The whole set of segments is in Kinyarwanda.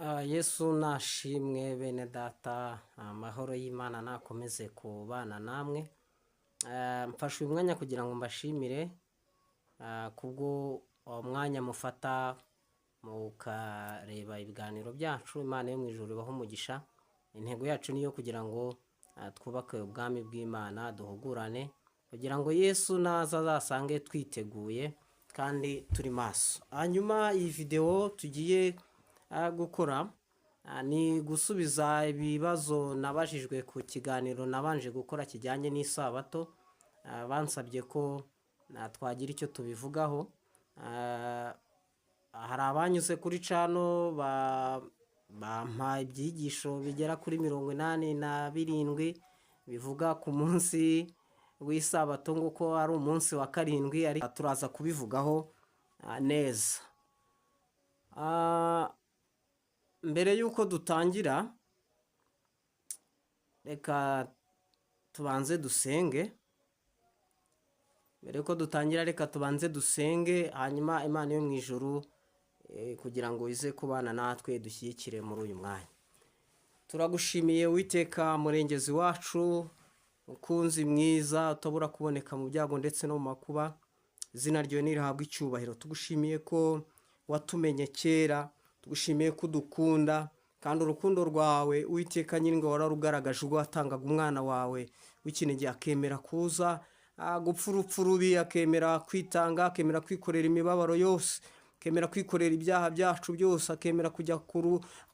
Yesu nashimwe bene data, amahoro y'Imana nakomeze kubana namwe. Mfashe uyu mwanya kugira ngo mbashimire kubwo umwanya mufata mukareba ibiganiro byacu. Imana yo mu ijuru ibahe umugisha. Intego yacu niyo kugira ngo twubake ubwami bw'Imana, duhugurane kugira ngo Yesu naza azasange twiteguye kandi turi maso. Hanyuma iyi video tugiye gukora ni gusubiza ibibazo nabajijwe ku kiganiro nabanje gukora kijyanye n'isabato. Bansabye ko twagira icyo tubivugaho. Hari abanyuze kuri cano bampa ibyigisho bigera kuri 87 bivuga ku munsi w'isabato ngo ko ari umunsi wa karindwi, ariko turaza kubivugaho neza. Mbere yuko dutangira, reka tubanze dusenge. Reka tubanze dusenge, hanyuma Imana yo mu ijuru kugira ngo ize kubana natwe dushyigikire muri uyu mwanya. Turagushimiye Uwiteka murengezi wacu, mukunzi mwiza utabura kuboneka mu byago ndetse no mu makuba. Izina ryawe nirihabwe icyubahiro. Tugushimiye ko watumenye kera, tugushimiye ko udukunda, kandi urukundo rwawe Uwiteka nyir'ingabo wararugaragaje ubwo watangaga umwana wawe w'ikinege, akemera kuza gupfa urupfu rubi, akemera kwitanga, akemera kwikorera imibabaro yose, akemera kwikorera ibyaha byacu byose, akemera kujya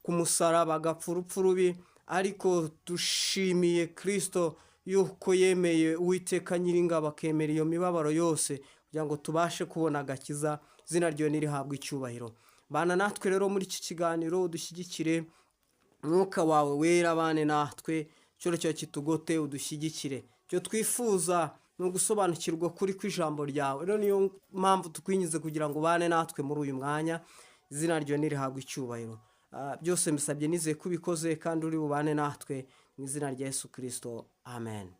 ku musaraba agapfa urupfu rubi. Ariko dushimiye Kristo yuko yemeye Uwiteka nyir'ingabo akemera iyo mibabaro yose kugira ngo tubashe kubona agakiza. Izina ryawe nirihabwe icyubahiro. Bana natwe rero muri iki kiganiro, udushyigikire. Mwuka wawe wera bane natwe, cyo cyo kitugote udushyigikire. Cyo twifuza no gusobanukirwa kuri kw'ijambo ryawe. Rero niyo mpamvu tukwinyize kugira ngo bane natwe muri uyu mwanya. Izina ryawe nirihabwe icyubahiro. Byose mbisabye nizeye kubikoze kandi uri bubane natwe mu izina rya Yesu Kristo. Amen.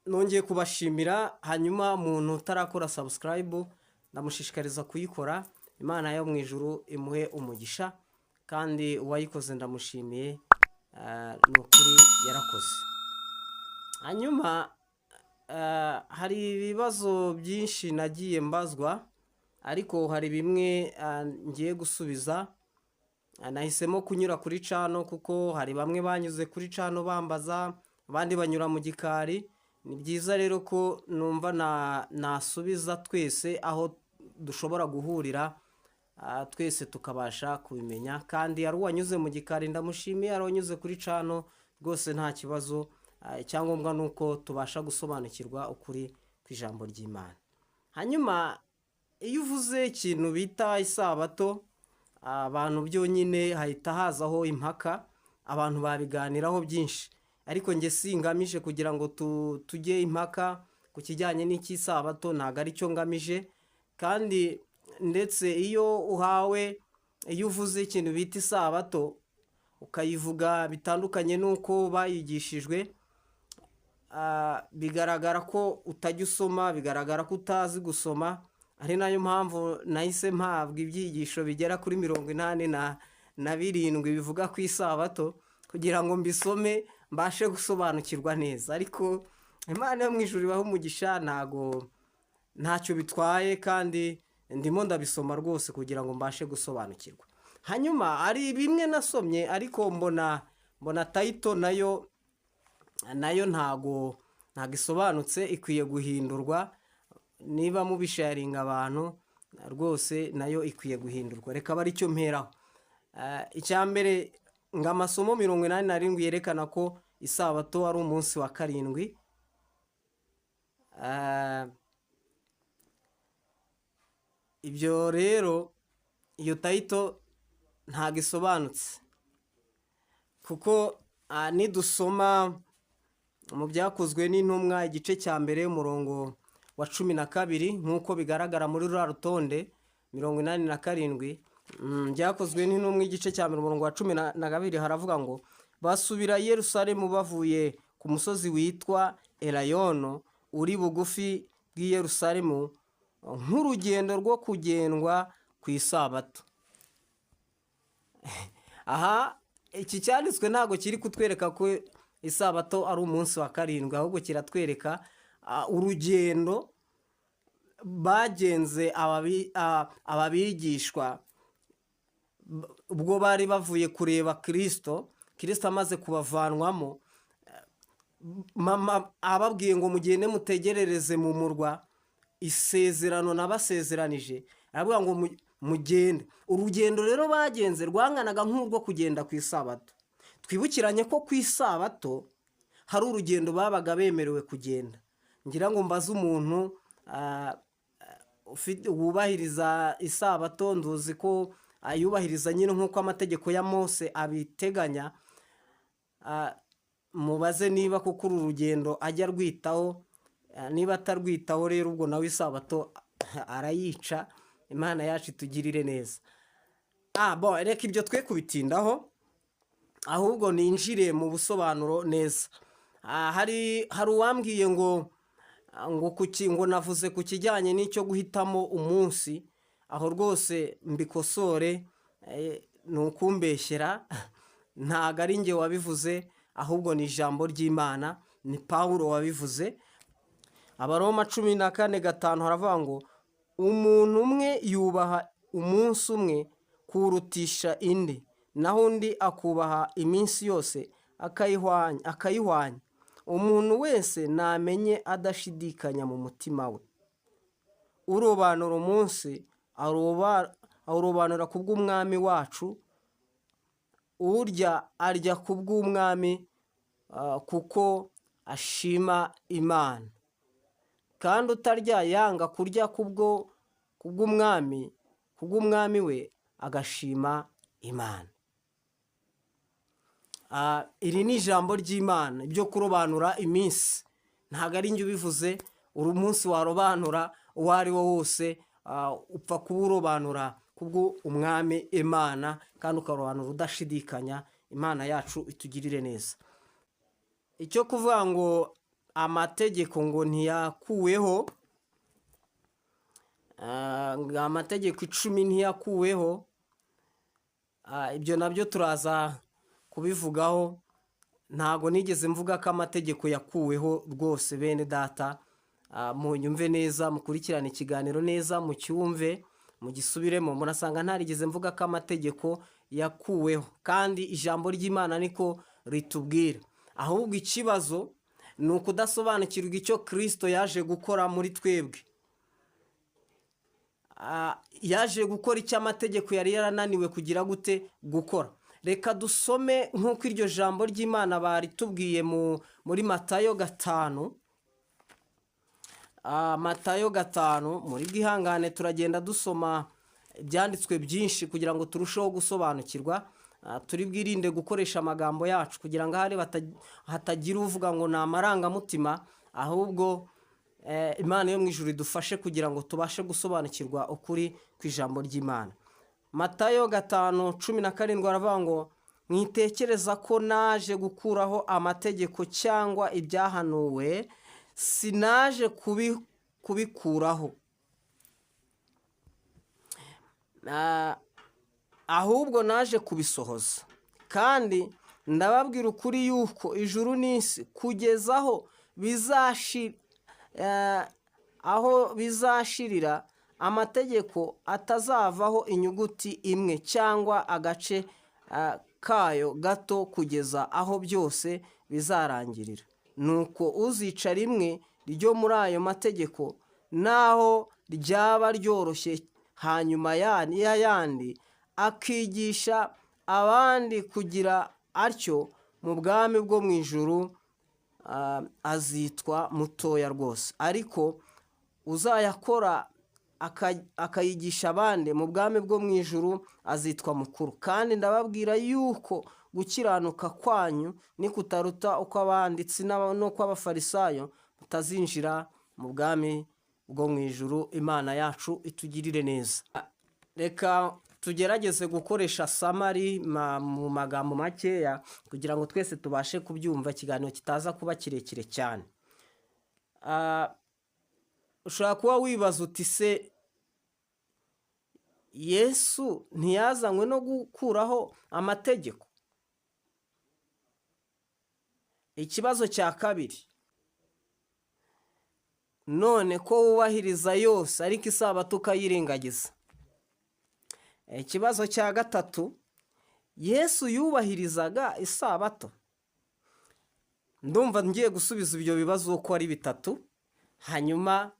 Nongeye kubashimira. Hanyuma umuntu utarakora subscribe, ndamushishikariza kuyikora. Imana yo mu ijuru imuhe umugisha, kandi uwayikoze ndamushimiye, nukuri yarakoze. Hanyuma hari ibibazo byinshi nagiye mbazwa, ariko hari bimwe ngiye gusubiza. Nahisemo kunyura kuri cano kuko hari bamwe banyuze kuri cano bambaza, abandi banyura mu gikari. Ni byiza rero ko numva nasubiza twese aho dushobora guhurira, twese tukabasha kubimenya. Kandi ari uwanyuze mu gikari ndamushimiye, ari uwanyuze kuri cano rwose nta kibazo. Icyangombwa nuko tubasha gusobanukirwa ukuri kw'ijambo ry'Imana. Hanyuma iyo uvuze ikintu bita isabato, abantu byonyine hahita hazaho impaka, abantu babiganiraho byinshi. Ariko nge singamije kugira ngo tujye impaka ku kijyanye n'ikisabato, ntago ari cyo ngamije. Kandi ndetse iyo uvuze ikintu bita isabato ukayivuga bitandukanye nuko bayigishijwe, bigaragara ko utajya usoma, bigaragara ko utazi gusoma. Ari nayo mpamvu nahise mpabwa ibyigisho bigera kuri 87 bivuga ku isabato kugira ngo mbisome mbashe gusobanukirwa neza. Ariko Imana yo mu ijuru ibahe umugisha, ntacyo bitwaye, kandi ndimo ndabisoma rwose kugira ngo mbashe gusobanukirwa. Hanyuma ari bimwe nasomye, ariko mbona title nayo ntago isobanutse, ikwiye guhindurwa. Niba mubisharinga abantu rwose nayo ikwiye guhindurwa. Reka bari cyo mperaho. Icyambere ngo amasomo 87 yerekana ko isabato ari umunsi wa karindwi. Ibyo rero iyo title ntago isobanutse, kuko nidusoma mu byakozwe n'intumwa igice cya mbere umurongo wa 12 nk'uko bigaragara muri rura rutonde 87, byakozwe n'intumwa igice cya mbere umurongo wa 12 haravuga ngo basubira i Yerusalemu bavuye ku musozi witwa Elayono uri bugufi bw'i Yerusalemu, nk'urugendo rwo kugendwa ku isabato. Aha iki cyanditswe ntabwo kiri kutwereka ko isabato ari umunsi wa karindwi, ahubwo kiratwereka urugendo bagenze ababigishwa ubwo bari bavuye kureba Kristo amaze kubavanwamo, mama ababwiye ngo mugende mutegerereze mu murwa isezerano nabasezeranije, aravuga ngo mugende. Urugendo rero bagenze rwanganaga nk'urwo kugenda ku isabato. Twibukiranye ko ku isabato hari urugendo babaga bemerewe kugenda. Ngira ngo mbaze umuntu wubahiriza isabato, nduzi ko ayubahiriza nyine nk'uko amategeko ya Mose abiteganya, mubaze niba kuko uru rugendo ajya rwitaho. Niba atarwitaho rero ubwo nawe isabato arayica. Imana yacu itugirire neza. Reka ibyo twe kubitindaho, ahubwo ninjire mu busobanuro neza. Hari uwambwiye ngo navuze ku kijyanye n'icyo guhitamo umunsi. Aho rwose mbikosore, ni ukumbeshyera, ntabwo ari njye wabivuze, ahubwo ni ijambo ry'Imana, ni Pawulo wabivuze. Abaroma 14:5 haravuga ngo umuntu umwe yubaha umunsi umwe kurutisha indi, naho undi akubaha iminsi yose akayihwanya. Umuntu wese namenye adashidikanya mu mutima we. Urobanura umunsi awurobanura ku bw'umwami wacu, urya arya ku bw'umwami kuko ashima Imana, kandi utarya yanga kurya kubw'umwami we agashima Imana. Iri ni ijambo ry'Imana, ibyo kurobanura iminsi. Ntabwo ari njye ubivuze. Uri munsi warobanura uwo ari wo wose, upfa kuwurobanura kubw'umwami Imana, kandi ukarobanura udashidikanya. Imana yacu itugirire neza. Icyo kuvuga ngo amategeko ngo ntiyakuweho, amategeko 10 ntiyakuweho, ibyo nabyo turaza kubivugaho. Ntago nigeze mvuga ko amategeko yakuweho rwose, bene data. Munyumve neza, mukurikirane ikiganiro neza, mucyumve, mugisubiremo. Murasanga ntarigeze mvuga ko amategeko yakuweho, kandi ijambo ry'Imana niko ritubwira. Ahubwo ikibazo ni ukudasobanukirwa icyo Kristo yaje gukora muri twebwe. Yaje gukora icyo amategeko yari yarananiwe kugira gute gukora. Reka dusome nk'uko iryo jambo ry'Imana baritubwiye muri Matayo 5. Matayo 5, muri bwihangane turagenda dusoma ibyanditswe byinshi kugira ngo turusheho gusobanukirwa. Turi bwirinde gukoresha amagambo yacu kugira ngo hatagira uvuga ngo ni amarangamutima, ahubwo Imana yo mu ijuru idufashe kugira ngo tubashe gusobanukirwa ukuri kw'ijambo ry'Imana. Matayo 5:17 aravuga ngo mwitekereza ko naje gukuraho amategeko cyangwa ibyahanuwe, sinaje kubikuraho, ahubwo naje kubisohoza. Kandi ndababwira ukuri yuko ijuru n'isi kugeza aho bizashirira amategeko atazavaho inyuguti imwe cyangwa agace kayo gato, kugeza aho byose bizarangirira. Nuko uzica rimwe ryo muri ayo mategeko, naho ryaba ryoroshye hanyuma y'ayandi, akigisha abandi kugira atyo, mu bwami bwo mu ijuru azitwa mutoya rwose. Ariko uzayakora akayigisha abandi, mu bwami bwo mu ijuru azitwa mukuru. Kandi ndababwira yuko gukiranuka kwanyu nikutaruta uko abanditsi n'uko abafarisayo, mutazinjira mu bwami bwo mu ijuru. Imana yacu itugirire neza. Reka tugerageze gukoresha samari mu magambo makeya kugira ngo twese tubashe kubyumva, ikiganiro kitaza kuba kirekire cyane. Ushobora kuba wibaza uti se Yesu ntiyazanywe no gukuraho amategeko. Ikibazo cya kabiri, none ko wubahiriza yose ariko isabato ukayirengagiza? Ikibazo cya gatatu, Yesu yubahirizaga isabato? Ndumva ngiye gusubiza ibyo bibazo uko ari bitatu, hanyuma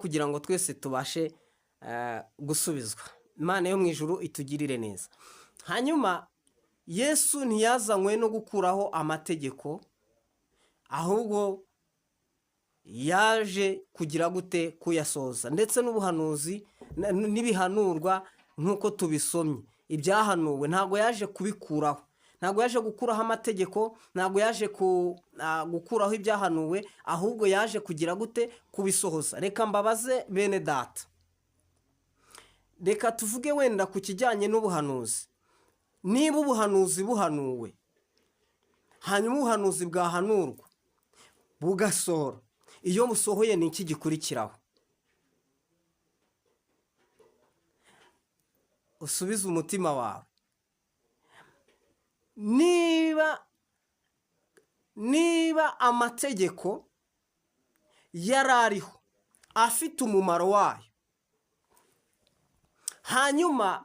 kugira ngo twese tubashe gusubizwa. Imana yo mu ijuru itugirire neza. Hanyuma Yesu ntiyazanywe no gukuraho amategeko, ahubwo yaje kugira gute? Kuyasohoza. Ndetse n'ubuhanuzi n'ibihanurwa nk'uko tubisomye, ibyahanuwe ntabwo yaje kubikuraho, ntabwo yaje gukuraho amategeko, ntabwo yaje gukuraho ibyahanuwe, ahubwo yaje kugira gute? Kubisohoza. Reka mbabaze bene data, reka tuvuge wenda ku kijyanye n'ubuhanuzi. Niba ubuhanuzi buhanuwe, hanyuma ubuhanuzi bwahanurwa bugasohora, iyo busohoye ni iki gikurikiraho? Usubize umutima wawe. Niba amategeko yari ariho afite umumaro wayo, hanyuma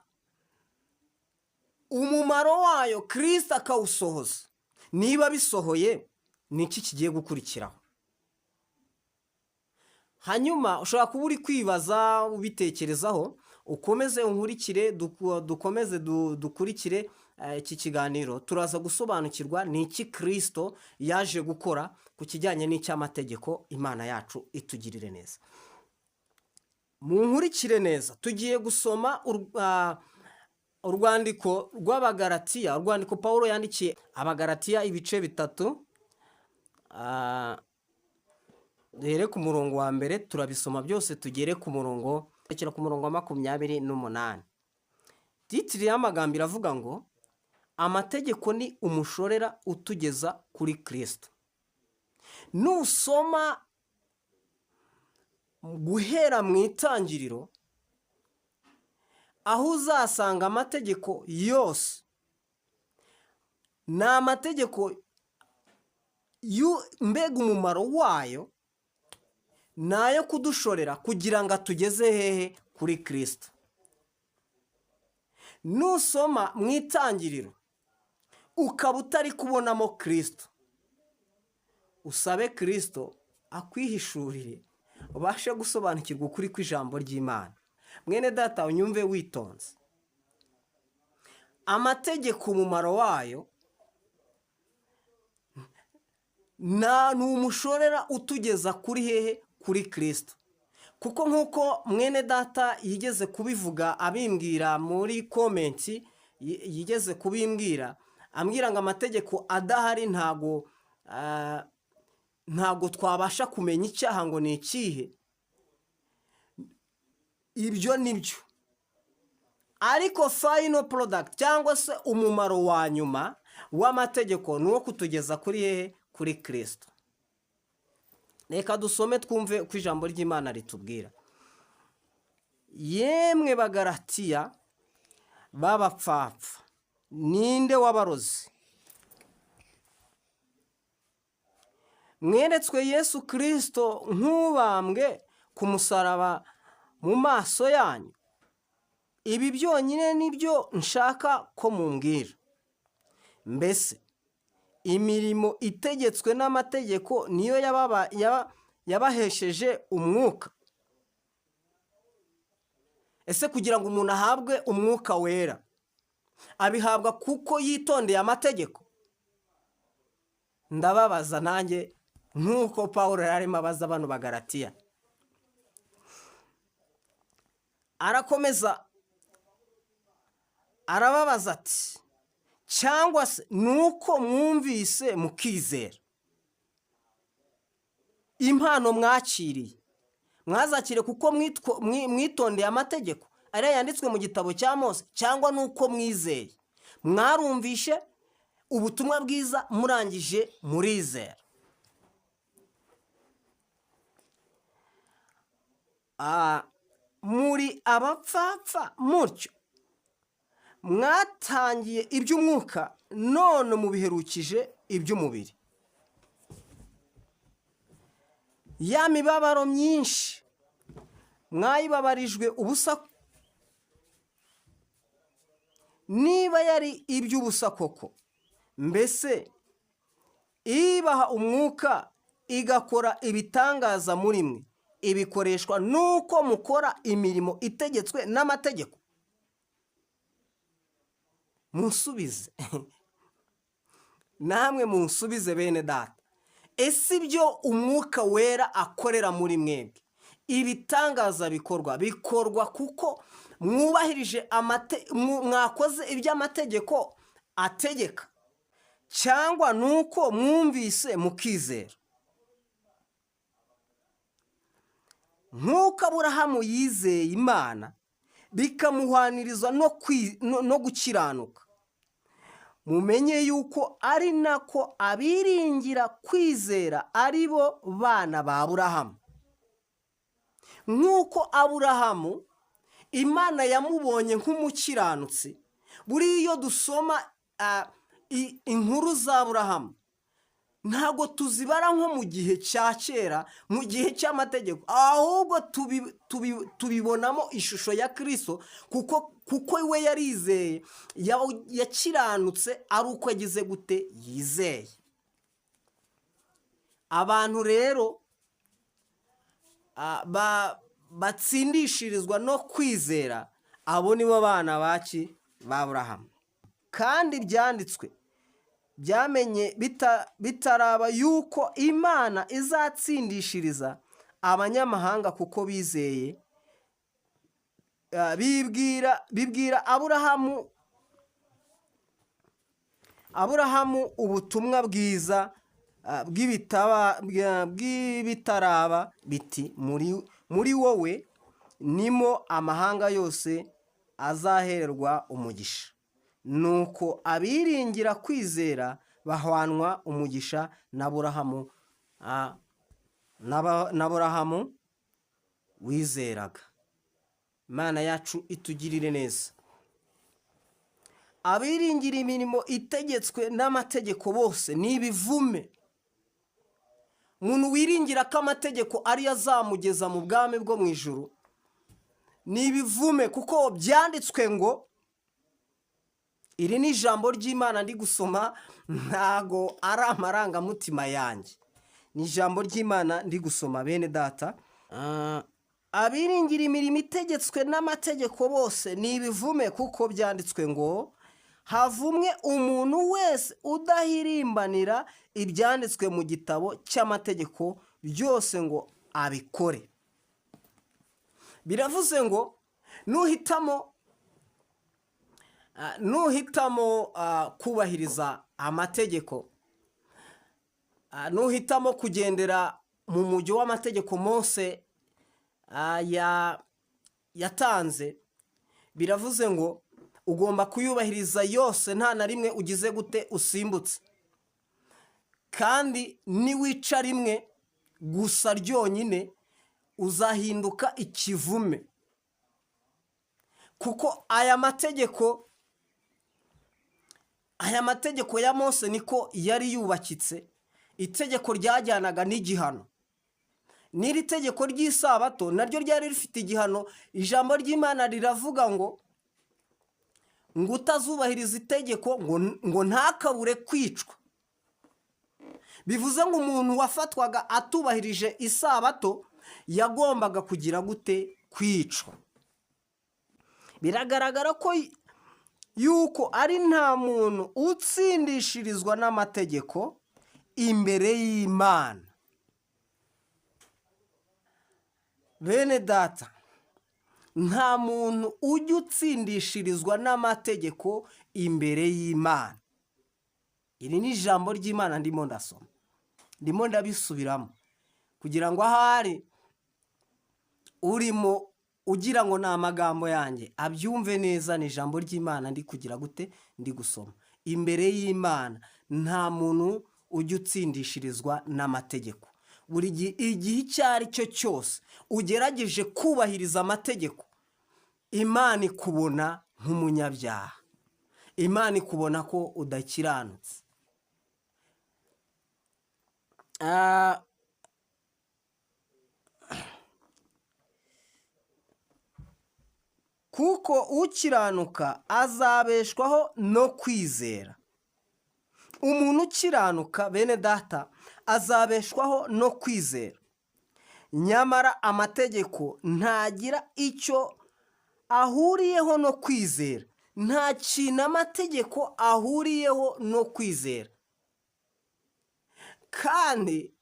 umumaro wayo Kristo akawusohoza, niba bisohoye ni iki kigiye gukurikiraho? Hanyuma ushobora kuba uri kwibaza ubitekerezaho, ukomeze unkurikire, dukomeze dukurikire iki kiganiro, turaza gusobanukirwa ni iki Kristo yaje gukora ku kijyanye n'icy'amategeko. Imana yacu itugirire neza. Munkurikire neza, tugiye gusoma urwandiko rw'Abagalatiya, urwandiko Pawulo yandikiye Abagalatiya, ibice 3. Duhere ku murongo wa mbere, turabisoma byose tugere ku murongo wa 28. Titiri y'amagambo iravuga ngo amategeko ni umushorera utugeza kuri Kristo. Nusoma guhera mu itangiriro, aho uzasanga amategeko yose ni amategeko mbega umumaro wayo ni ayo kudushorera kugira ngo atugeze hehe? Kuri Kristo. Nusoma mu itangiriro ukaba utari kubonamo Kristo, usabe Kristo akwihishurire, ubashe gusobanukirwa ukuri kw'ijambo ry'Imana. Mwene data, unyumve witonze. Amategeko umumaro wayo ni umushorera utugeza kuri hehe? Kuri Kristo. Kuko nk'uko mwene data yigeze kubivuga abimbwira muri komenti, yigeze kubimbwira ambwira ngo amategeko adahari ntago twabasha kumenya icyaha ngo ni ikihe. Ibyo nibyo, ariko final product cyangwa se umumaro wa nyuma w'amategeko ni uwo kutugeza kuri hehe? Kuri Kristo. Reka dusome twumve ko ijambo ry'Imana ritubwira. Yemwe Bagalatiya b'abapfapfa, ninde wabarozi? Mweretswe Yesu Kristo nk'ubambwe ku musaraba mu maso yanyu. Ibi byonyine nibyo nshaka ko mumbwira. Mbese imirimo itegetswe n'amategeko niyo yabahesheje umwuka? Ese kugira ngo umuntu ahabwe umwuka wera, abihabwa kuko yitondeye amategeko? Ndababaza nanjye nk'uko Pawulo yarimo abaza bano Bagalatiya. Arakomeza arababaza ati, cyangwa se nuko mwumvise mukizera? Impano mwakiriye mwazakire kuko mwitondeye amategeko ariya yanditswe mu gitabo cya Mose, cyangwa nuko mwizeye? Mwarumvishe ubutumwa bwiza murangije murizera. muri abapfapfa mutyo, mwatangiye iby'umwuka none mubiherukije iby'umubiri. Ya mibabaro myinshi mwayibabarijwe ubusa, niba yari iby'ubusa koko, mbese ibaha umwuka igakora ibitangaza muri mwe, ibikoreshwa nuko mukora imirimo itegetswe n'amategeko? Munsubize namwe munsubize bene data, ese ibyo umwuka wera akorera muri mwebwe, ibitangaza bikorwa kuko mwubahirije mwakoze iby'amategeko ategeka, cyangwa nuko mwumvise mukizera? Nk'uko Aburahamu yizeye Imana bikamuhwaniriza no gukiranuka, mumenye yuko ari nako abiringira kwizera ari bo bana ba Aburahamu. Nk'uko Aburahamu Imana yamubonye nk'umukiranutsi, buriya iyo dusoma inkuru za Aburahamu ntabwo tuzibara nko mu gihe cya kera, mu gihe cy'amategeko, ahubwo tubibonamo ishusho ya Kristo, kuko we yarizeye, yakiranutse ari uko agize gute, yizeye. Abantu rero batsindishirizwa no kwizera, abo nibo bana baki ba Aburahamu. Kandi byanditswe byamenye bitaraba yuko Imana izatsindishiriza abanyamahanga kuko bizeye. Bibwira Aburahamu ubutumwa bwiza bw'ibitaraba biti, muri wowe nimo amahanga yose azahererwa umugisha. Nuko abiringira kwizera bahwanwa umugisha n'Aburahamu wizeraga. Imana yacu itugirire neza. Abiringira imirimo itegetswe n'amategeko bose ni ibivume. Umuntu wiringira ko amategeko ariyo azamugeza mu bwami bwo mu ijuru ni ibivume, kuko byanditswe ngo, iri ni ijambo ry'Imana ndi gusoma, ntago ari amarangamutima yanjye, ni ijambo ry'Imana ndi gusoma bene data. Abiringira imirimo itegetswe n'amategeko bose ni ibivume, kuko byanditswe ngo, havumwe umuntu wese udahirimbanira ibyanditswe mu gitabo cy'amategeko byose ngo abikore. Biravuze ngo nuhitamo kubahiriza amategeko, nuhitamo kugendera mu mujyo w'amategeko Mose yatanze, biravuze ngo ugomba kuyubahiriza yose, nta na rimwe ugize gute usimbutse. Kandi niwica rimwe gusa ryonyine uzahinduka ikivume, kuko aya mategeko ya Mose niko yari yubakitse. Itegeko ryajyanaga n'igihano. N'iri tegeko ry'isabato naryo ryari rifite igihano. Ijambo ry'Imana riravuga ngo utazubahiriza itegeko ngo ntakabure kwicwa. Bivuze ngo umuntu wafatwaga atubahirije isabato yagombaga kugira gute, kwicwa. Biragaragara ko yuko ari nta muntu utsindishirizwa n'amategeko imbere y'Imana. Bene data, nta muntu ujya utsindishirizwa n'amategeko imbere y'Imana. Iri ni ijambo ry'Imana ndimo ndasoma, ndimo ndabisubiramo kugira ngo ahari urimo ugira ngo ni amagambo yanjye abyumve neza. Ni ijambo ry'Imana ndi kugira gute, ndi gusoma. Imbere y'Imana nta muntu ujya utsindishirizwa n'amategeko, buri igihe icyo ari cyo cyose ugerageje kubahiriza amategeko, Imana ikubona nk'umunyabyaha, Imana ikubona ko udakiranutse. Kuko ukiranuka azabeshwaho no kwizera. Umuntu ukiranuka, bene data, azabeshwaho no kwizera. Nyamara amategeko ntagira icyo ahuriyeho no kwizera. Nta kintu amategeko ahuriyeho no kwizera. Kandi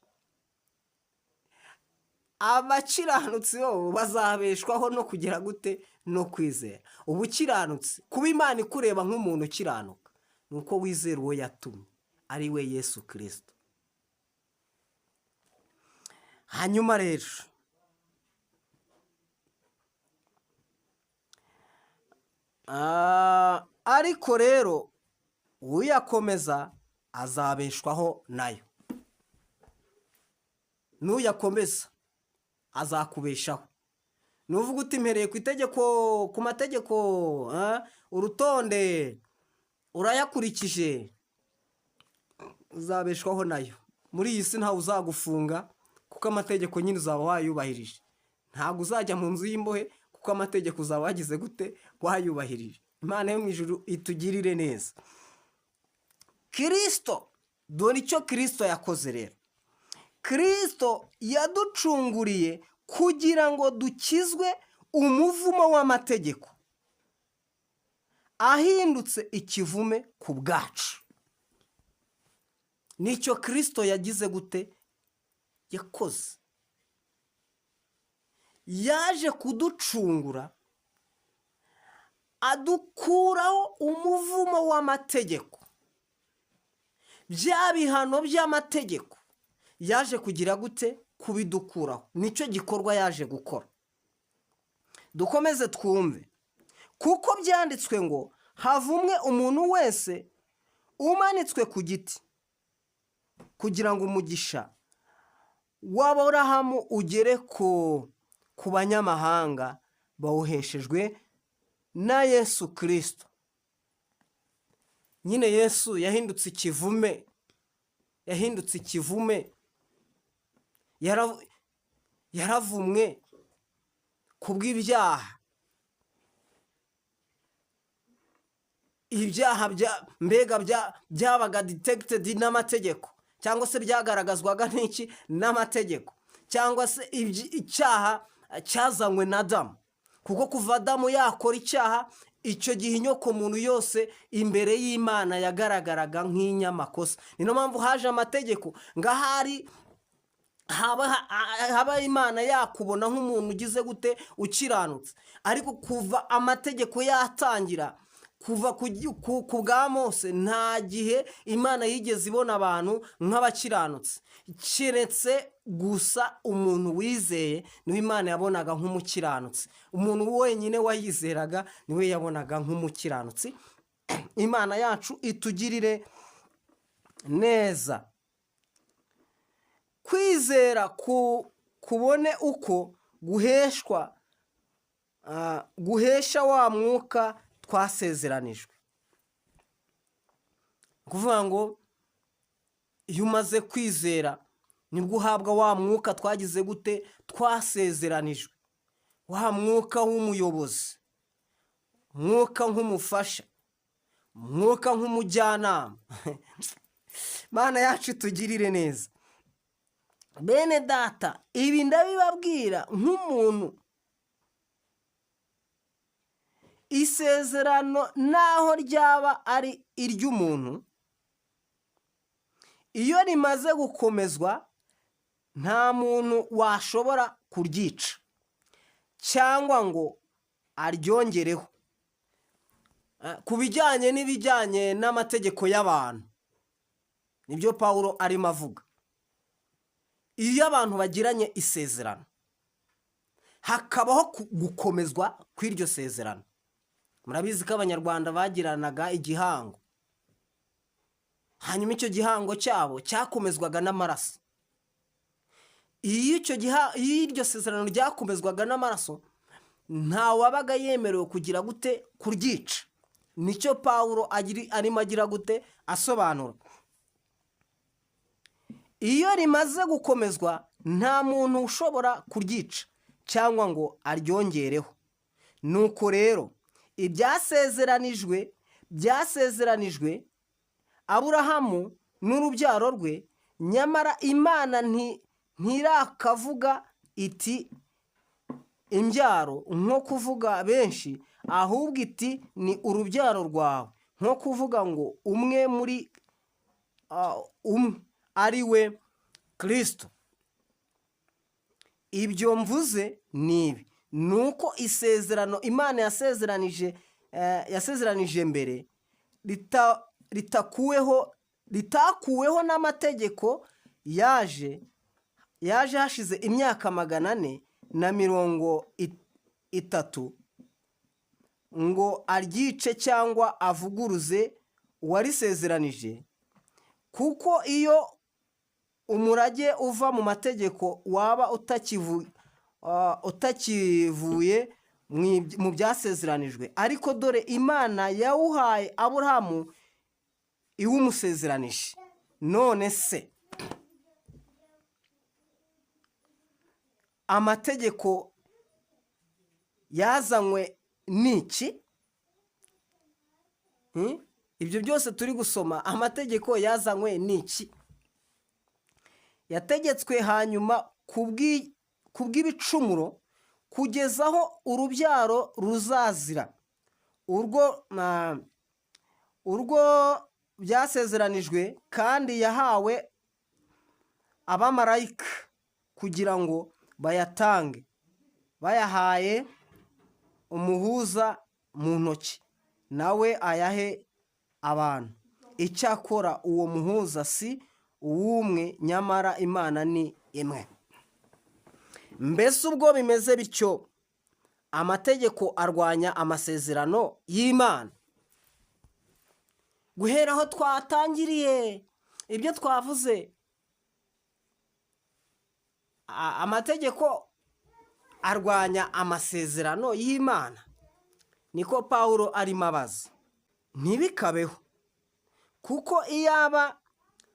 abakiranutsi bo bazabeshwaho no kugira gute? No kwizera. Ubukiranutsi, kuba Imana ikureba nk'umuntu ukiranuka, ni uko wizera uwo yatumye, ari we Yesu Kristo. Hanyuma rero, ariko rero uyakomeza azabeshwaho nayo. N'uyakomeza azakubeshaho. Nuvuga uti mpereye ku itegeko, ku mategeko, urutonde urayakurikije, uzabeshwaho nayo. Muri iyi si ntawe uzagufunga kuko amategeko nyine uzaba wayubahirije. Ntabwo uzajya mu nzu y'imbohe kuko amategeko uzaba wagize gute? Wayubahirije. Imana yo mu ijuru itugirire neza. Kristo, dore icyo Kristo yakoze rero. Kristo yaducunguriye kugira ngo dukizwe umuvumo w'amategeko, ahindutse ikivume ku bwacu. Nicyo Kristo yagize gute? Yakoze. Yaje kuducungura, adukuraho umuvumo w'amategeko. Bya bihano by'amategeko yaje kugira gute? Kubidukuraho. Nicyo gikorwa yaje gukora. Dukomeze twumve. Kuko byanditswe ngo havumwe umuntu wese umanitswe ku giti, kugira ngo umugisha w'Aburahamu ugere ku banyamahanga bawuheshejwe na Yesu Kristo. Nyine Yesu yahindutse ikivume, yahindutse ikivume, yaravumwe kubw'ibyaha. Ibyaha mbega byabaga detected n'amategeko, cyangwa se byagaragazwaga n'iki? N'amategeko. Cyangwa se icyaha cyazanywe na Adamu. Kuko kuva Adamu yakora icyaha, icyo gihe inyoko muntu yose imbere y'Imana yagaragaraga nk'inyamakosa. Ni no mpamvu haje amategeko, ngahari haba Imana yakubona nk'umuntu ugize gute? Ukiranutse. Ariko kuva amategeko yatangira, kuva ku bwa Mose, nta gihe Imana yigeze ibona abantu nk'abakiranutse. Keretse gusa umuntu wizeye niwe Imana yabonaga nk'umukiranutsi. Umuntu wenyine wayizeraga niwe yabonaga nk'umukiranutsi. Imana yacu itugirire neza. Kwizera kubone uko guhesha wa mwuka twasezeranijwe. Kuvuga ngo iyo umaze kwizera nibwo uhabwa wa mwuka twagize gute? Twasezeranijwe. Wa mwuka w'umuyobozi, mwuka nk'umufasha, mwuka nk'umujyanama. Mana yacu itugirire neza. Bene data, ibi ndabibabwira nk'umuntu. Isezerano naho ryaba ari iry'umuntu, iyo rimaze gukomezwa nta muntu washobora kuryica cyangwa ngo aryongereho. Ku bijyanye n'amategeko y'abantu, nibyo Pawulo arimo avuga. Iyo abantu bagiranye isezerano, hakabaho gukomezwa kw'iryo sezerano. Murabizi ko Abanyarwanda bagiranaga igihango, hanyuma icyo gihango cyabo cyakomezwaga n'amaraso. iyo iryo sezerano ryakomezwaga n'amaraso, nta wabaga yemerewe kugira gute kuryica. Nicyo Pawulo arimo agira gute asobanura. Iyo rimaze gukomezwa, nta muntu ushobora kuryica cyangwa ngo aryongereho. Nuko rero byasezeranijwe Aburahamu n'urubyaro rwe, nyamara Imana ntirakavuga iti imbyaro nko kuvuga benshi, ahubwo iti ni urubyaro rwawe, nko kuvuga ngo umwe muri ari we Kristo. Ibyo mvuze ni ibi: nuko isezerano Imana yasezeranije mbere ritakuweho n'amategeko, yaje hashize imyaka 430 ngo aryice cyangwa avuguruze uwarisezeranije. Kuko iyo umurage uva mu mategeko waba utakivuye mu byasezeranijwe, ariko dore Imana yawuhaye Aburahamu iwumusezeranije. None se amategeko yazanywe n'iki? Ibyo byose turi gusoma, amategeko yazanywe n'iki? Yategetswe hanyuma kubw'ibicumuro, kugeza aho urubyaro ruzazira. Urwo byasezeranijwe kandi yahawe abamarayika kugira ngo bayatange, bayahaye umuhuza mu ntoki, nawe ayahe abantu. Icyakora uwo muhuza si uw'umwe, nyamara Imana ni imwe. Mbese ubwo bimeze bityo, amategeko arwanya amasezerano y'Imana? Guhera aho twatangiriye ibyo twavuze, amategeko arwanya amasezerano y'Imana? Niko Pawulo arimo abaza. Ntibikabeho, kuko iyaba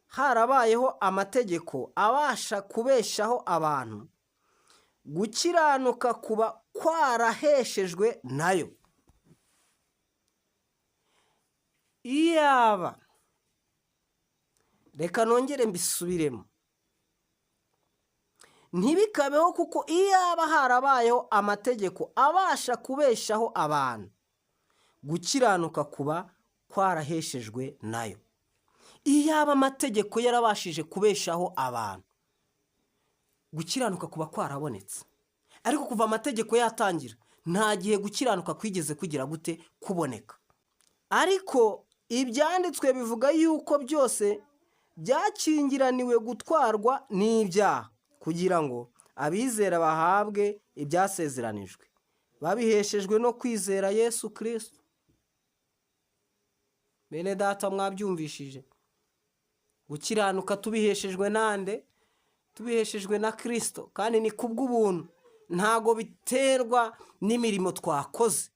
harabayeho amategeko abasha kubeshaho abantu, gukiranuka kuba kwaraheshejwe nayo. Iyaba, reka nongere mbisubiremo, ntibikabeho, kuko iyaba harabayeho amategeko abasha kubeshaho abantu, gukiranuka kuba kwaraheshejwe nayo. Iyaba amategeko yarabashije kubeshaho abantu, gukiranuka kuba kwarabonetse. Ariko kuva amategeko yatangira, nta gihe gukiranuka kwigeze kugira gute kuboneka. Ariko ibyanditswe bivuga yuko byose byakingiraniwe gutwarwa n'ibyaha, kugira ngo abizera bahabwe ibyasezeranijwe, babiheshejwe no kwizera Yesu Kristo. Bene data, mwabyumvishije? Gukiranuka tubiheshejwe nande? Tubiheshejwe na Kristo, kandi ni kubw'ubuntu, ntago biterwa n'imirimo twakoze.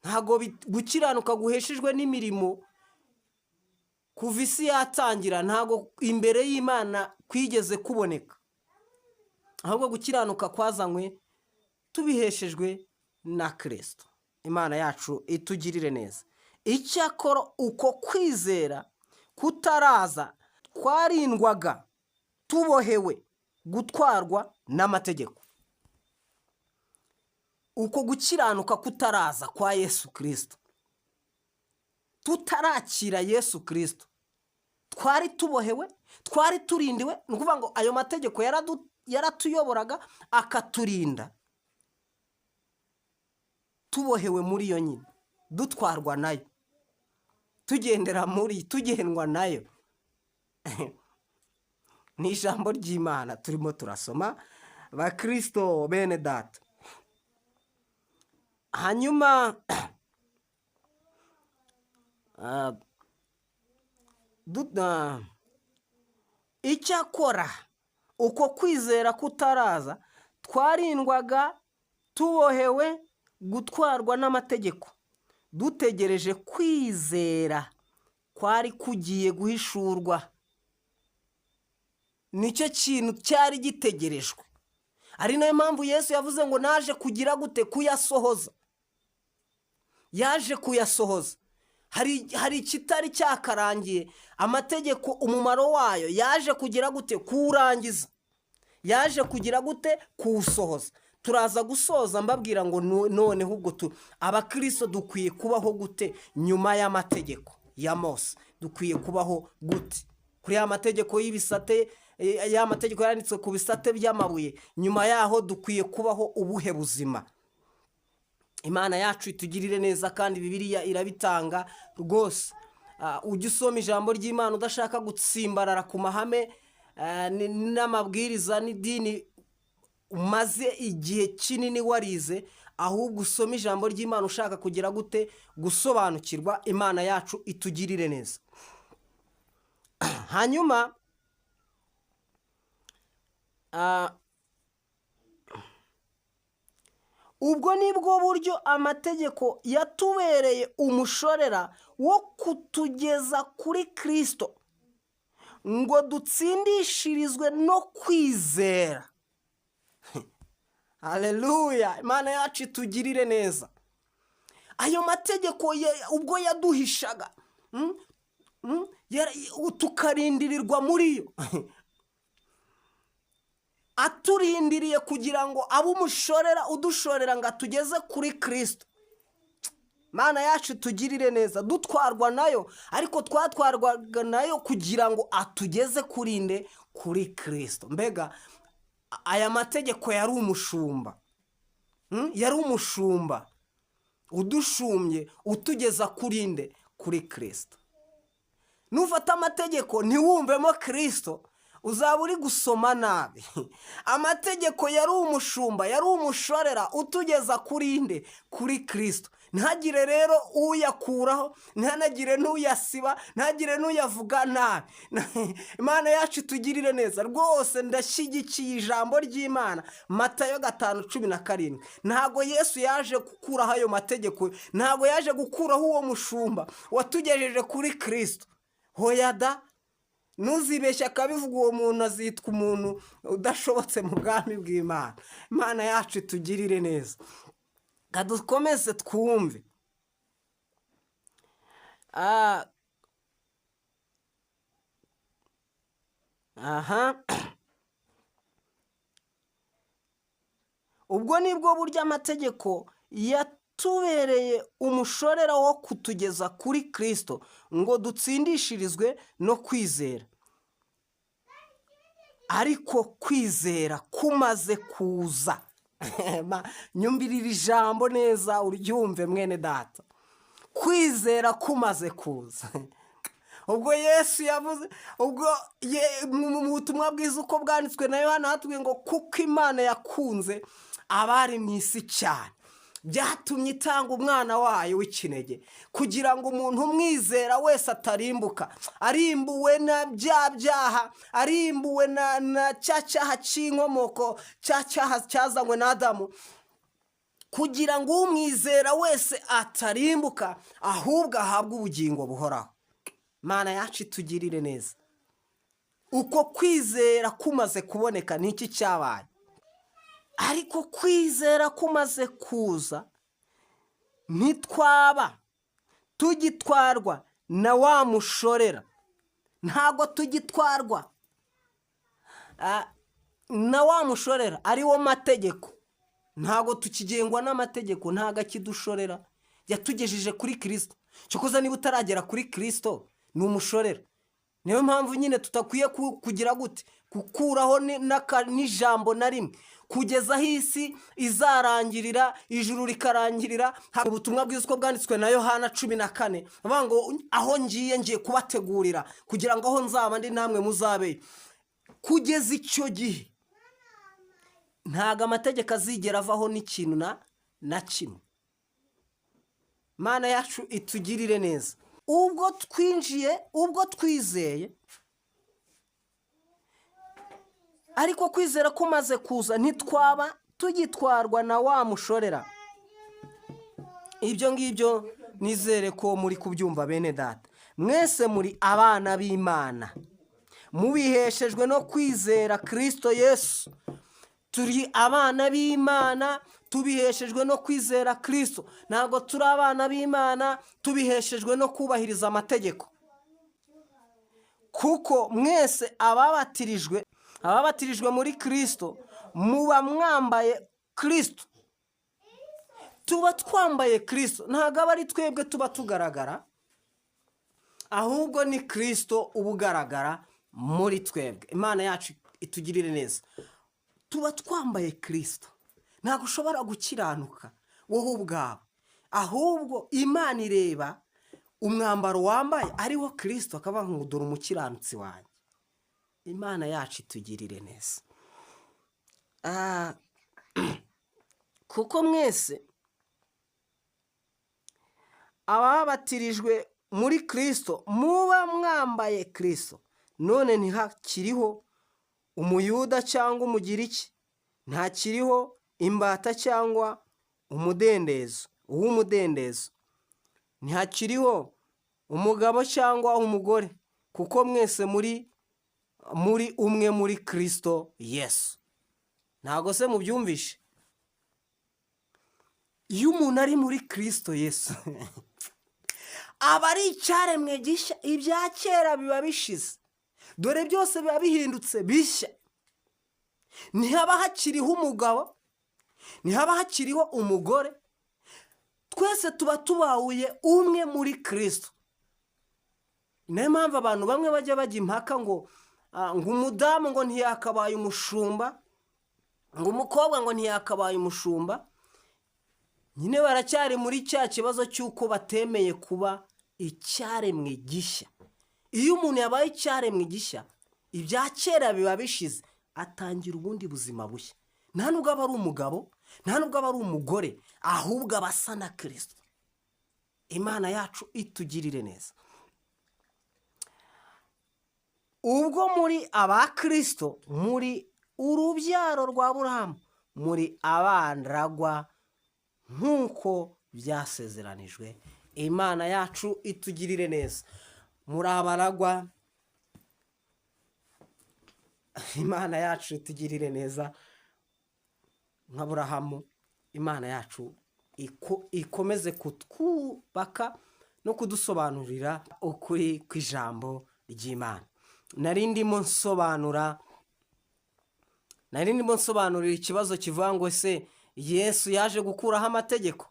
Ntago gukiranuka guheshejwe n'imirimo kuva isi yatangira, ntago imbere y'Imana kwigeze kuboneka. Ahubwo gukiranuka kwazanywe tubiheshejwe na Kristo. Imana yacu itugirire neza. Icyakora uko kwizera kutaraza, twarindwaga tubohewe gutwarwa n'amategeko. Uko gukiranuka kutaraza kwa Yesu Kristo, tutarakira Yesu Kristo, twari tubohewe, twari turindiwe. Ni ukuvuga ngo ayo mategeko yaratuyoboraga akaturinda, tubohewe muri yo nyine, dutwarwa nayo, tugendwa nayo. Ni ijambo ry'Imana turimo turasoma, bakristo bene data. Hanyuma icyakora uko kwizera kutaraza twarindwaga tubohewe gutwarwa n'amategeko, dutegereje kwizera kwari kugiye guhishurwa. Nicyo kintu cyari gitegerejwe, ari nayo mpamvu Yesu yavuze ngo naje kugira gute? Kuyasohoza. Yaje kuyasohoza. Hari ikitari cyakarangiye, amategeko umumaro wayo yaje kugira gute? Kuwurangiza. Yaje kugira gute? Kuwusohoza. Turaza gusoza mbabwira ngo noneho ubwo abakristo dukwiye kubaho gute nyuma y'amategeko ya Mose? Dukwiye kubaho gute kuri ya mategeko y'ibisate, ya mategeko yanditswe ku bisate by'amabuye? Nyuma yaho dukwiye kubaho ubuhe buzima? Imana yacu itugirire neza, kandi Bibiliya irabitanga rwose. Ujye usoma ijambo ry'Imana udashaka gutsimbarara ku mahame n'amabwiriza n'idini umaze igihe kinini warize, ahubwo usoma ijambo ry'Imana ushaka kugira gute? Gusobanukirwa. Imana yacu itugirire neza. Hanyuma ubwo nibwo buryo amategeko yatubereye umushorera wo kutugeza kuri Kristo ngo dutsindishirizwe no kwizera. Haleluya! Imana yacu itugirire neza. Ayo mategeko ubwo yaduhishaga, tukarindirirwa muri yo, aturindiriye kugira ngo abe umushorera udushorera ngo atugeze kuri Kristo. Imana yacu tugirire neza. Dutwarwa nayo, ariko twatwarwaga nayo kugira ngo atugeze kuri Kristo. Mbega aya mategeko yari umushumba, yari umushumba udushumye utugeza kuri Kristo. Nufata amategeko ntiwumvemo Kristo, uzaba uri gusoma nabi. Amategeko yari umushumba, yari umushorera utugeza kuri Kristo. Ntagire rero uyakuraho, ntanagire n'uyasiba, ntagire n'uyavuga nabi. Imana yacu tugirire neza rwose. Ndashyigikiye ijambo ry'Imana, Matayo 5:17. Ntago Yesu yaje gukuraho ayo mategeko, ntago yaje gukuraho uwo mushumba watugejeje kuri Kristo. Hoya da! Ntuzibeshya akabivuga, uwo muntu azitwa umuntu udashobotse mu bwami bw'Imana. Imana yacu tugirire neza. Dukomeze twumve. Ubwo nibwo buryo amategeko yatubereye umushorera wo kutugeza kuri Kristo ngo dutsindishirizwe no kwizera. Ariko kwizera kumaze kuza, nyumvirira ijambo neza uryumve mwene data. Kwizera kumaze kuza, ubwo Yesu yavuze, ubwo mu butumwa bwiza uko bwanditswe na Yohana hatubwiye ngo kuko Imana yakunze abari mu isi cyane, byatumye itanga umwana wayo w'ikinege, kugira ngo umuntu umwizera wese atarimbuka, arimbuwe na bya byaha, arimbuwe na cya cyaha cy'inkomoko, cya cyaha cyazanywe na Adamu, kugira ngo umwizera wese atarimbuka, ahubwo ahabwe ubugingo buhoraho. Imana yacu itugirire neza. Uko kwizera kumaze kuboneka n'iki cyabaye? Ariko kwizera kumaze kuza, ntitwaba tugitwarwa na wa mushorera. Ntago tugitwarwa na wa mushorera ari wo mategeko. Ntago tukigengwa n'amategeko, ntago akidushorera. Yatugejeje kuri Kristo. Cyokoza niba utaragera kuri Kristo ni umushorera. Niyo mpamvu nyine tutakwiye kugira gute? Gukuraho n'ijambo na rimwe, kugeza aho isi izarangirira, ijuru rikarangirira. Hari ubutumwa bwiza uko bwanditswe na Yohana 14, bavuga ngo aho ngiye kubategurira kugira ngo aho nzaba ndi namwe muzabe. Kugeza icyo gihe ntago amategeko azigera avaho n'ikintu na kimwe. Mana yacu itugirire neza. Ubwo twinjiye, ubwo twizeye, ariko kwizera kumaze kuza ntitwaba tugitwarwa na wa mushorera. Ibyo ngibyo nizere ko muri kubyumva bene data. Mwese muri abana b'Imana, mubiheshejwe no kwizera Kristo Yesu. Turi abana b'Imana tubiheshejwe no kwizera Kristo. Ntabwo turi abana b'Imana tubiheshejwe no kubahiriza amategeko. Kuko mwese ababatirijwe muri Kristo muba mwambaye Kristo. Tuba twambaye Kristo, ntabwo aba ari twebwe tuba tugaragara, ahubwo ni Kristo uba ugaragara muri twebwe. Imana yacu itugirire neza. Tuba twambaye Kristo, ntabwo ushobora gukiranuka wowe ubwawe, ahubwo Imana ireba umwambaro wambaye ariwo Kristo, akavuga ngo dore umukiranutsi wanjye. Imana yacu itugirire neza. Kuko mwese ababatirijwe muri Kristo muba mwambaye Kristo. None ntihakiriho umuyuda cyangwa umugiriki, ntakiriho imbata cyangwa uw'umudendezo, ntihakiriho umugabo cyangwa umugore, kuko mwese muri umwe muri Kristo Yesu. Ntabwo se mubyumvishe? Iyo umuntu ari muri Kristo Yesu aba ari icyaremwe gishya, ibya kera biba bishize, dore byose biba bihindutse bishya. Ntihaba hakiriho umugabo, ntihaba hakiriho umugore, twese tuba tubahuye umwe muri Kristo. Niyo mpamvu abantu bamwe bajya bajya impaka ngo umudamu ngo ntiyakabaye umushumba, ngo umukobwa ngo ntiyakabaye umushumba. Nyine baracyari muri cya kibazo cy'uko batemeye kuba icyaremwe gishya. Iyo umuntu yabaye icyaremwe gishya, ibya kera biba bishize, atangira ubundi buzima bushya. Nta nubwo aba ari umugabo, nta nubwo aba ari umugore, ahubwo aba asa na Kristo. Imana yacu itugirire neza. Ubwo muri aba Kristo, muri urubyaro rwa Aburahamu, muri abanragwa nk'uko byasezeranijwe. Imana yacu itugirire neza. Muri abaragwa, Imana yacu itugirire neza nk'Aburahamu. Imana yacu ikomeze kutwubaka no kudusobanurira ukuri kw'ijambo ry'Imana. Nari ndimo nsobanurira ikibazo kivuga ngo se Yesu yaje gukuraho amategeko?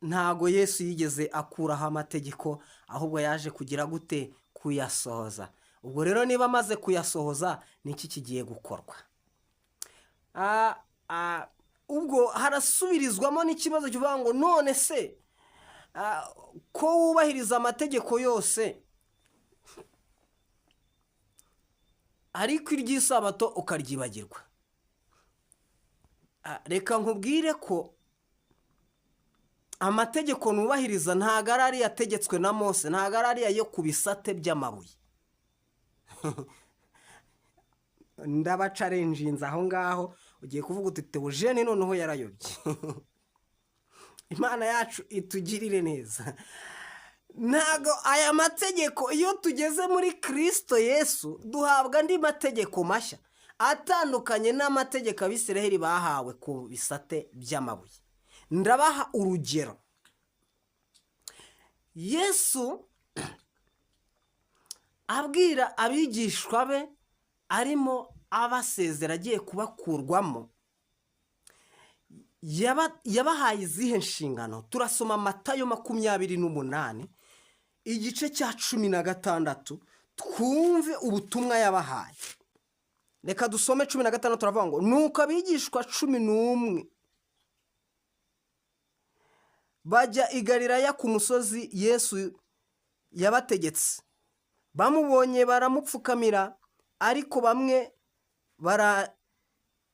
Ntago Yesu yigeze akuraho amategeko, ahubwo yaje kugira gute? Kuyasohoza. Ubwo rero niba amaze kuyasohoza, niki kigiye gukorwa? Ubwo harasubirizwamo n'ikibazo kivuga ngo none se ko wubahiriza amategeko yose ariko iry'isabato ukaryibagirwa? Reka nkubwire ko amategeko nubahiriza ntago ari ariya yategetswe na Mose, ntago ari ariya yo ku bisate by'amabuye. Ndabacarenjinze aho ngaho, ugiye kuvuga uti Theogene noneho yarayobye. Imana yacu itugirire neza. Ntago aya mategeko, iyo tugeze muri Kristo Yesu duhabwa andi mategeko mashya atandukanye n'amategeko Abisiraheli bahawe ku bisate by'amabuye. Ndabaha urugero. Yesu abwira abigishwa be, arimo abasezera agiye kubakurwamo, yabahaye izihe nshingano? Turasoma Matayo 28 igice cya 16, twumve ubutumwa yabahaye. Reka dusome 16, turavuga ngo nuko abigishwa 11 bajya i Galilaya ku musozi Yesu yabategetse. Bamubonye baramupfukamira, ariko bamwe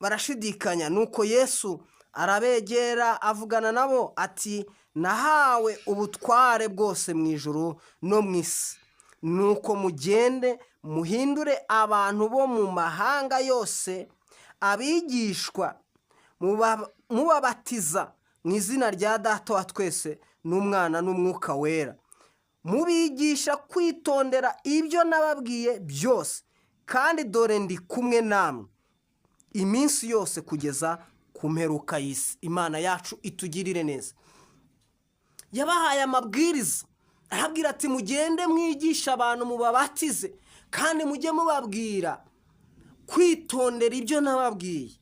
barashidikanya. Nuko Yesu arabegera avugana nabo ati, nahawe ubutware bwose mu ijuru no mu isi. Nuko mugende muhindure abantu bo mu mahanga yose abigishwa, mubabatiza mu izina rya Data wa twese n'Umwana n'Umwuka wera, mubigisha kwitondera ibyo nababwiye byose, kandi dore ndi kumwe namwe iminsi yose kugeza ku mperuka y'isi. Imana yacu itugirire neza. Yabahaye amabwiriza arabwira ati mugende mwigisha abantu, mubabatize, kandi mujye mubabwira kwitondera ibyo nababwiye.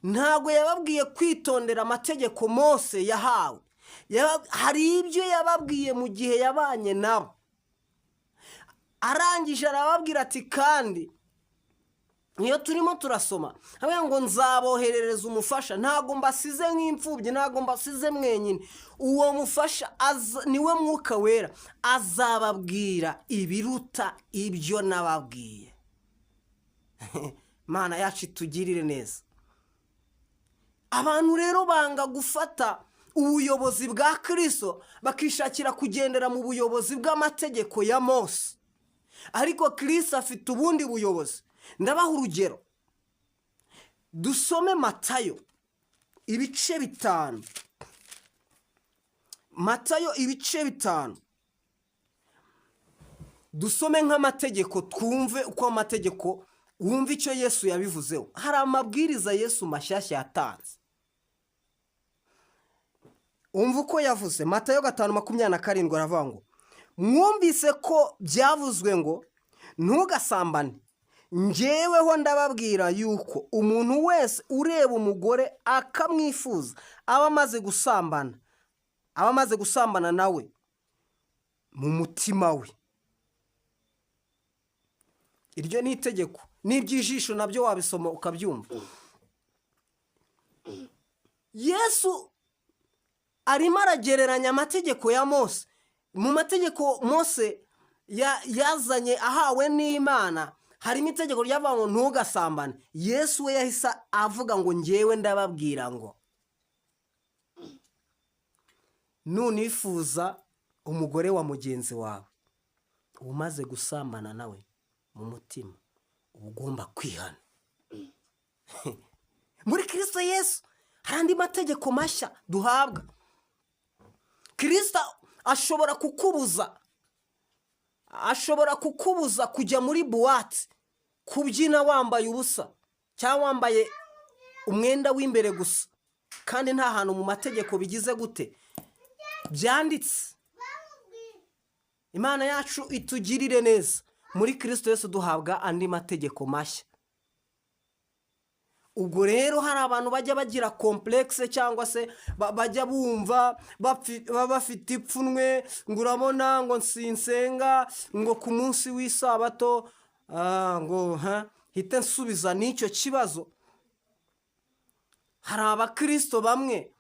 Ntabwo yababwiye kwitondera amategeko Mose yahawe, hari ibyo yababwiye mu gihe yabanye nabo. Arangije arababwira ati kandi niyo turimo turasoma avuga ngo nzaboherereza umufasha, ntabwo mbasize nk'imfubyi, ntabwo mbasize mwenyine. Uwo mufasha niwe Mwuka wera, azababwira ibiruta ibyo nababwiye. Mana yacu itugirire neza. Abantu rero banga gufata ubuyobozi bwa Kristo, bakishakira kugendera mu buyobozi bw'amategeko ya Mose, ariko Kristo afite ubundi buyobozi. Ndabaha urugero. Dusome Matayo ibice 5. Matayo ibice 5. Dusome nk'amategeko, twumve uko amategeko, wumve icyo Yesu yabivuzeho. Hari amabwiriza Yesu mashyashya yatanze. Umva uko yavuze. Matayo 5:27 aravuga ngo mwumvise ko byavuzwe ngo ntugasambane, njyeweho ndababwira yuko umuntu wese ureba umugore akamwifuza aba amaze gusambana nawe mu mutima we. Iryo ni itegeko, n'iby'ijisho nabyo wabisoma ukabyumva. Yesu arimo aragereranya amategeko ya Mose. Mu mategeko Mose yazanye ahawe n'Imana harimo itegeko ryavuga ngo ntugasambane. Yesu we yahise avuga ngo njyewe ndababwira ngo nunifuza umugore wa mugenzi wawe umaze gusambana nawe mu mutima, ugomba kwihana. Muri Kristo Yesu hari andi mategeko mashya duhabwa. Kristo ashobora kukubuza kujya muri buwate, kubyina wambaye ubusa cyangwa wambaye umwenda w'imbere gusa, kandi nta hantu mu mategeko bigize gute byanditse. Imana yacu itugirire neza. Muri Kristo Yesu duhabwa andi mategeko mashya. Ubwo rero hari abantu bajya bagira complexe cyangwa se bajya bumva bafite ipfunwe ngo urabona ngo nsinsenga ngo ku munsi w'isabato ngo hite nsubiza n'icyo kibazo. Hari abakristo bamwe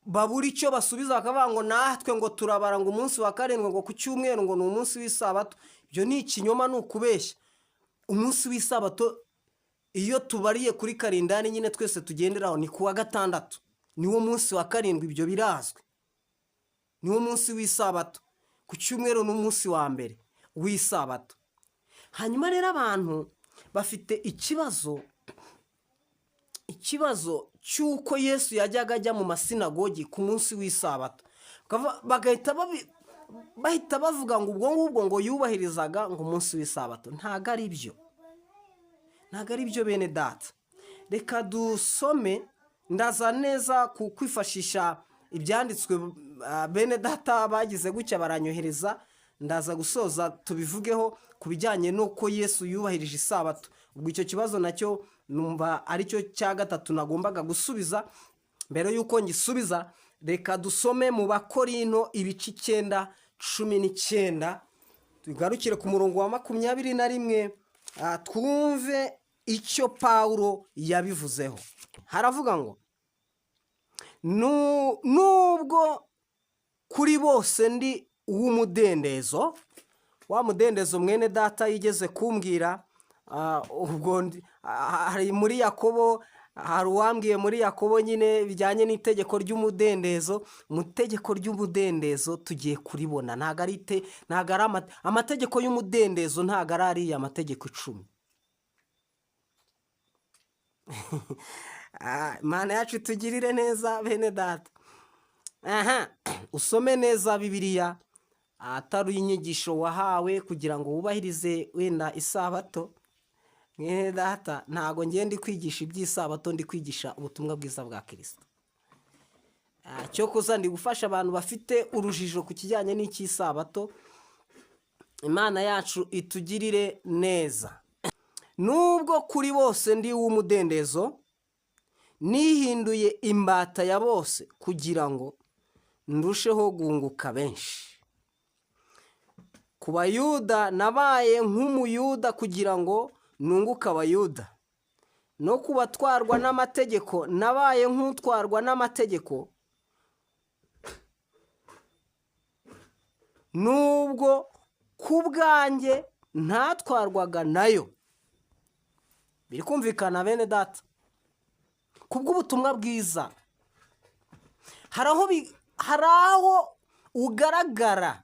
babura icyo basubiza, bakavuga ngo natwe ngo turabara ngo umunsi wa karindwi ngo ku cyumweru ngo ni umunsi w'isabato. Ibyo ni ikinyoma, ni ukubeshya. Umunsi w'isabato iyo tubariye kuri karindani nyine twese tugenderaho ni kuwa gatandatu, niwo munsi wa karindwi, ibyo birazwi. Niwo munsi w'isabato. Ku cyumweru ni umunsi wa mbere w'isabato. Hanyuma rero abantu bafite ikibazo cy'uko Yesu yajyaga ajya mu masinagogi ku munsi w'isabato, bahita bavuga ngo ubwo ngubwo ngo yubahirizaga ngo umunsi w'isabato. Ntago ari byo bene data. Reka dusome, ndaza neza kwifashisha ibyanditswe bene data bagize gutya baranyohereza. Ndaza gusoza tubivugeho ku bijyanye n'uko Yesu yubahirije isabato. Ubwo icyo kibazo nacyo numva aricyo cya gatatu nagombaga gusubiza. Mbere y'uko ngisubiza, reka dusome mu Bakorinto ibice 9:19, tugarukire ku murongo wa 21, twumve icyo Pawulo yabivuzeho. Haravuga ngo nubwo kuri bose ndi uw'umudendezo. Wa mudendezo mwene data yigeze kumbwira, ubwo hari muri Yakobo hari uwambwiye muri Yakobo nyine bijyanye n'itegeko ry'umudendezo. Mu itegeko ry'umudendezo tugiye kuribona, ntabwo ari amategeko y'umudendezo, ntabwo ari ariya amategeko 10. Imana yacu tugirire neza bene data. Usome neza Bibiliya, atari inyigisho wahawe kugira ngo wubahirize wenda isabato. Mwene data, ntago ngiye ndi kwigisha iby'isabato, ndi kwigisha ubutumwa bwiza bwa Kristo. Cyo kuza ndi gufasha abantu bafite urujijo ku kijyanye n'icy'isabato. Imana yacu itugirire neza. Nubwo kuri bose ndi w'umudendezo, nihinduye imbata ya bose kugira ngo ndusheho gunguka benshi. Ku Bayuda nabaye nk'umuyuda kugira ngo nunguka Abayuda, no kubatwarwa n'amategeko nabaye nk'utwarwa n'amategeko, nubwo ku bwanjye ntatwarwaga nayo. Biri kumvikana bene data? Kubw'ubutumwa bwiza hari aho ugaragara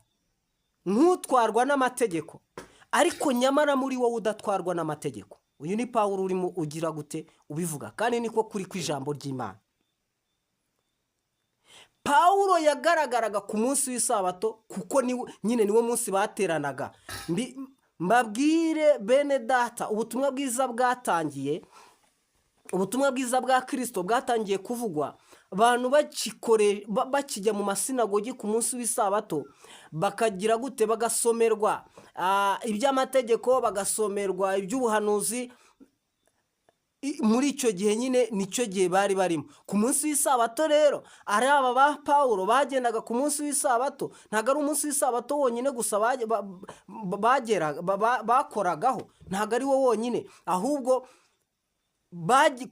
nk'utwarwa n'amategeko, ariko nyamara muri wowe udatwarwa n'amategeko. Uyu ni Pawulo urimo ugira gute ubivuga, kandi niko kuri kw'ijambo ry'Imana. Pawulo yagaragaraga ku munsi w'isabato kuko nyine niwo munsi bateranaga. Mbabwire bene data, ubutumwa bwiza bwatangiye, ubutumwa bwiza bwa Kristo bwatangiye kuvugwa abantu bakijya mu masinagogi ku munsi w'isabato, bakagira gute, bagasomerwa iby'amategeko, bagasomerwa iby'ubuhanuzi. Muri icyo gihe nyine nicyo gihe bari barimo ku munsi w'isabato. Rero ari aba ba Pawulo bagendaga ku munsi w'isabato, ntabwo ari umunsi w'isabato wonyine gusa bakoragaho, ntabwo ari wo wonyine, ahubwo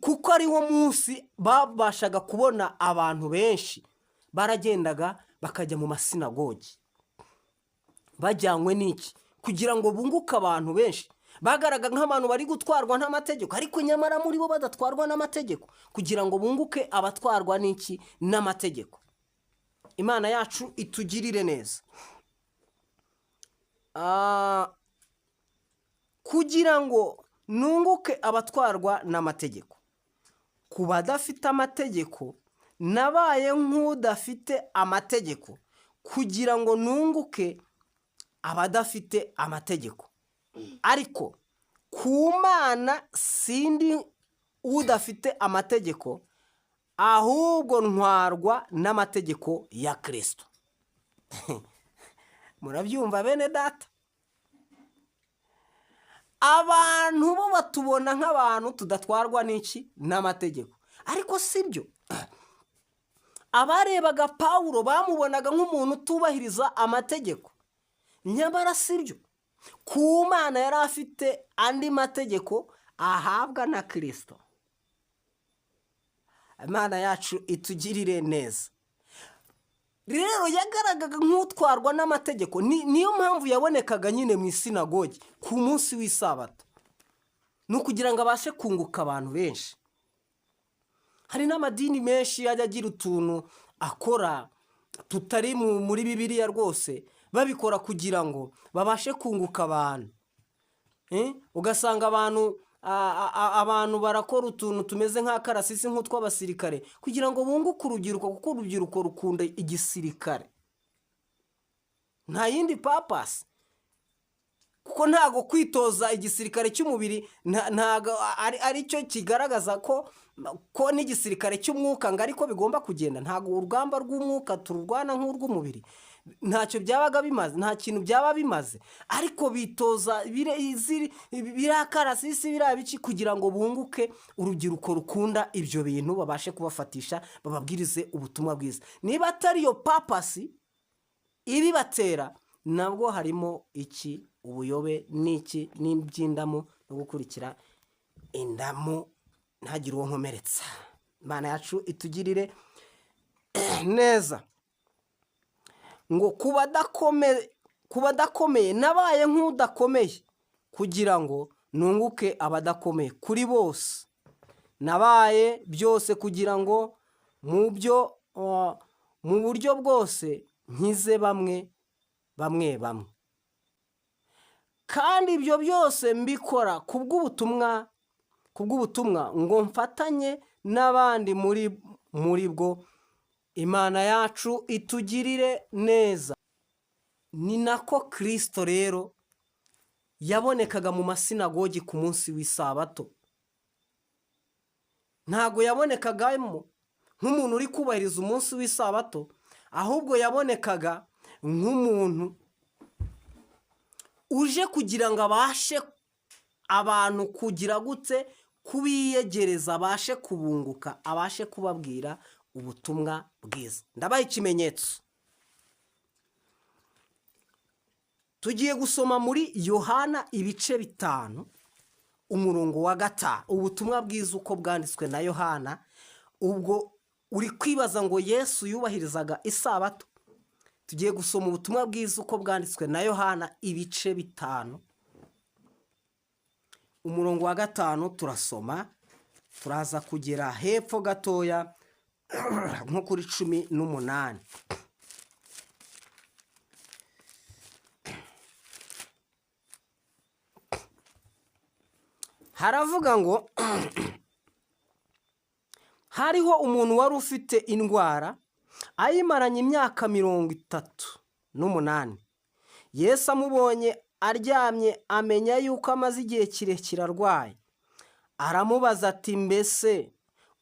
kuko ari wo munsi babashaga kubona abantu benshi, baragendaga bakajya mu masinagogi. Bajyanywe n'iki? Kugira ngo bunguke abantu benshi. Bagaraga nk'abantu bari gutwarwa n'amategeko, ariko nyamara muri bo badatwarwa n'amategeko, kugira ngo bunguke abatwarwa n'iki? N'amategeko. Imana yacu itugirire neza. Kugira ngo nunguke abatwarwa n'amategeko, ku badafite amategeko nabaye nk'udafite amategeko, kugira ngo nunguke abadafite amategeko. Ariko ku Mana sindi udafite amategeko, ahubwo ntwarwa n'amategeko ya Kristo. Murabyumva bene data? Abantu bo batubona nk'abantu tudatwarwa n'iki? N'amategeko. Ariko sibyo. Abarebaga Pawulo bamubonaga nk'umuntu utubahiriza amategeko, nyamara sibyo. Ku Mana yari afite andi mategeko ahabwa na Kristo. Imana yacu itugirire neza. Rero yagaragaga nk'utwarwa n'amategeko, niyo mpamvu yabonekaga nyine mu isinagogi ku munsi w'isabato, ni ukugira ngo abashe kunguka abantu benshi. Hari n'amadini menshi yajya agira utuntu akora tutari muri Bibiliya rwose, babikora kugira ngo babashe kunguka abantu. Ugasanga abantu barakora utuntu tumeze nk'akarasisi nk'utw'abasirikare kugira ngo bunguke urubyiruko, kuko urubyiruko rukunda igisirikare. Nta yindi papasi, kuko ntago kwitoza igisirikare cy'umubiri ntago ari cyo kigaragaza ko n'igisirikare cy'umwuka ngo ariko bigomba kugenda. Ntago urugamba rw'umwuka tururwana nk'urw'umubiri, ntacyo byabaga bimaze, nta kintu byaba bimaze, ariko bitoza birakarasisi biki kugira ngo bunguke urubyiruko rukunda ibyo bintu, babashe kubafatisha, bababwirize ubutumwa bwiza. Niba atari yo papasi ibibatera, nabwo harimo iki? Ubuyobe n'iki? N'iby'indamu no gukurikira indamu, ntagire uwo nkomeretsa. Imana yacu itugirire neza. Ngo kubadakomeye nabaye nk'udakomeye, kugira ngo nunguke abadakomeye. Kuri bose nabaye byose kugira ngo mu buryo bwose nkize bamwe kandi ibyo byose mbikora kubw'ubutumwa ngo mfatanye n'abandi muri bwo Imana yacu itugirire neza. Ni nako Kristo rero yabonekaga mu masinagogi ku munsi w'isabato. Ntago yabonekagamo nk'umuntu uri kubahiriza umunsi w'isabato, ahubwo yabonekaga nk'umuntu uje kugira ngo abashe abantu kugira gute kubiyegereza, abashe kubunguka, abashe kubabwira ubutumwa bwiza. Ndabaha ikimenyetso. Tugiye gusoma muri Yohana ibice 5 umurongo wa 5. Ubutumwa bwiza uko bwanditswe na Yohana. Ubwo uri kwibaza ngo Yesu yubahirizaga isabato. Tugiye gusoma ubutumwa bwiza uko bwanditswe na Yohana ibice 5 umurongo wa 5. Turasoma, turaza kugera hepfo gatoya nko kuri 18. Haravuga ngo hariho umuntu wari ufite indwara ayimaranye imyaka 38. Yesu amubonye aryamye, amenya yuko amaze igihe kirekire arwaye, aramubaza ati, mbese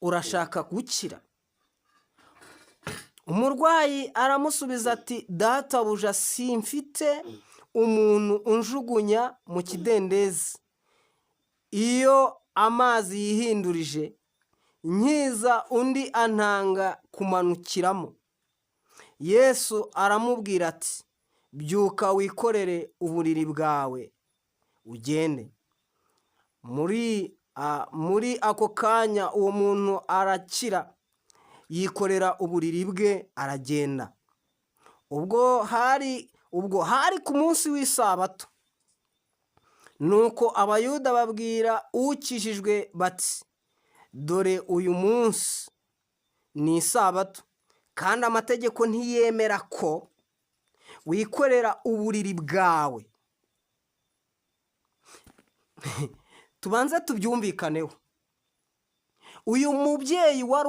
urashaka gukira? Umurwayi aramusubiza ati, databuja, simfite umuntu unjugunya mu kidendezi iyo amazi yihindurije, nkiza undi antanga kumanukiramo. Yesu aramubwira ati, byuka wikorere uburiri bwawe ugende. Muri ako kanya uwo muntu arakira, yikorera uburiri bwe aragenda. Ubwo hari ku munsi w'isabato. Nuko abayuda babwira ukijijwe bati, dore uyu munsi ni isabato, kandi amategeko ntiyemera ko wikorera uburiri bwawe. Tubanze tubyumvikaneho. Uyu mubyeyi wari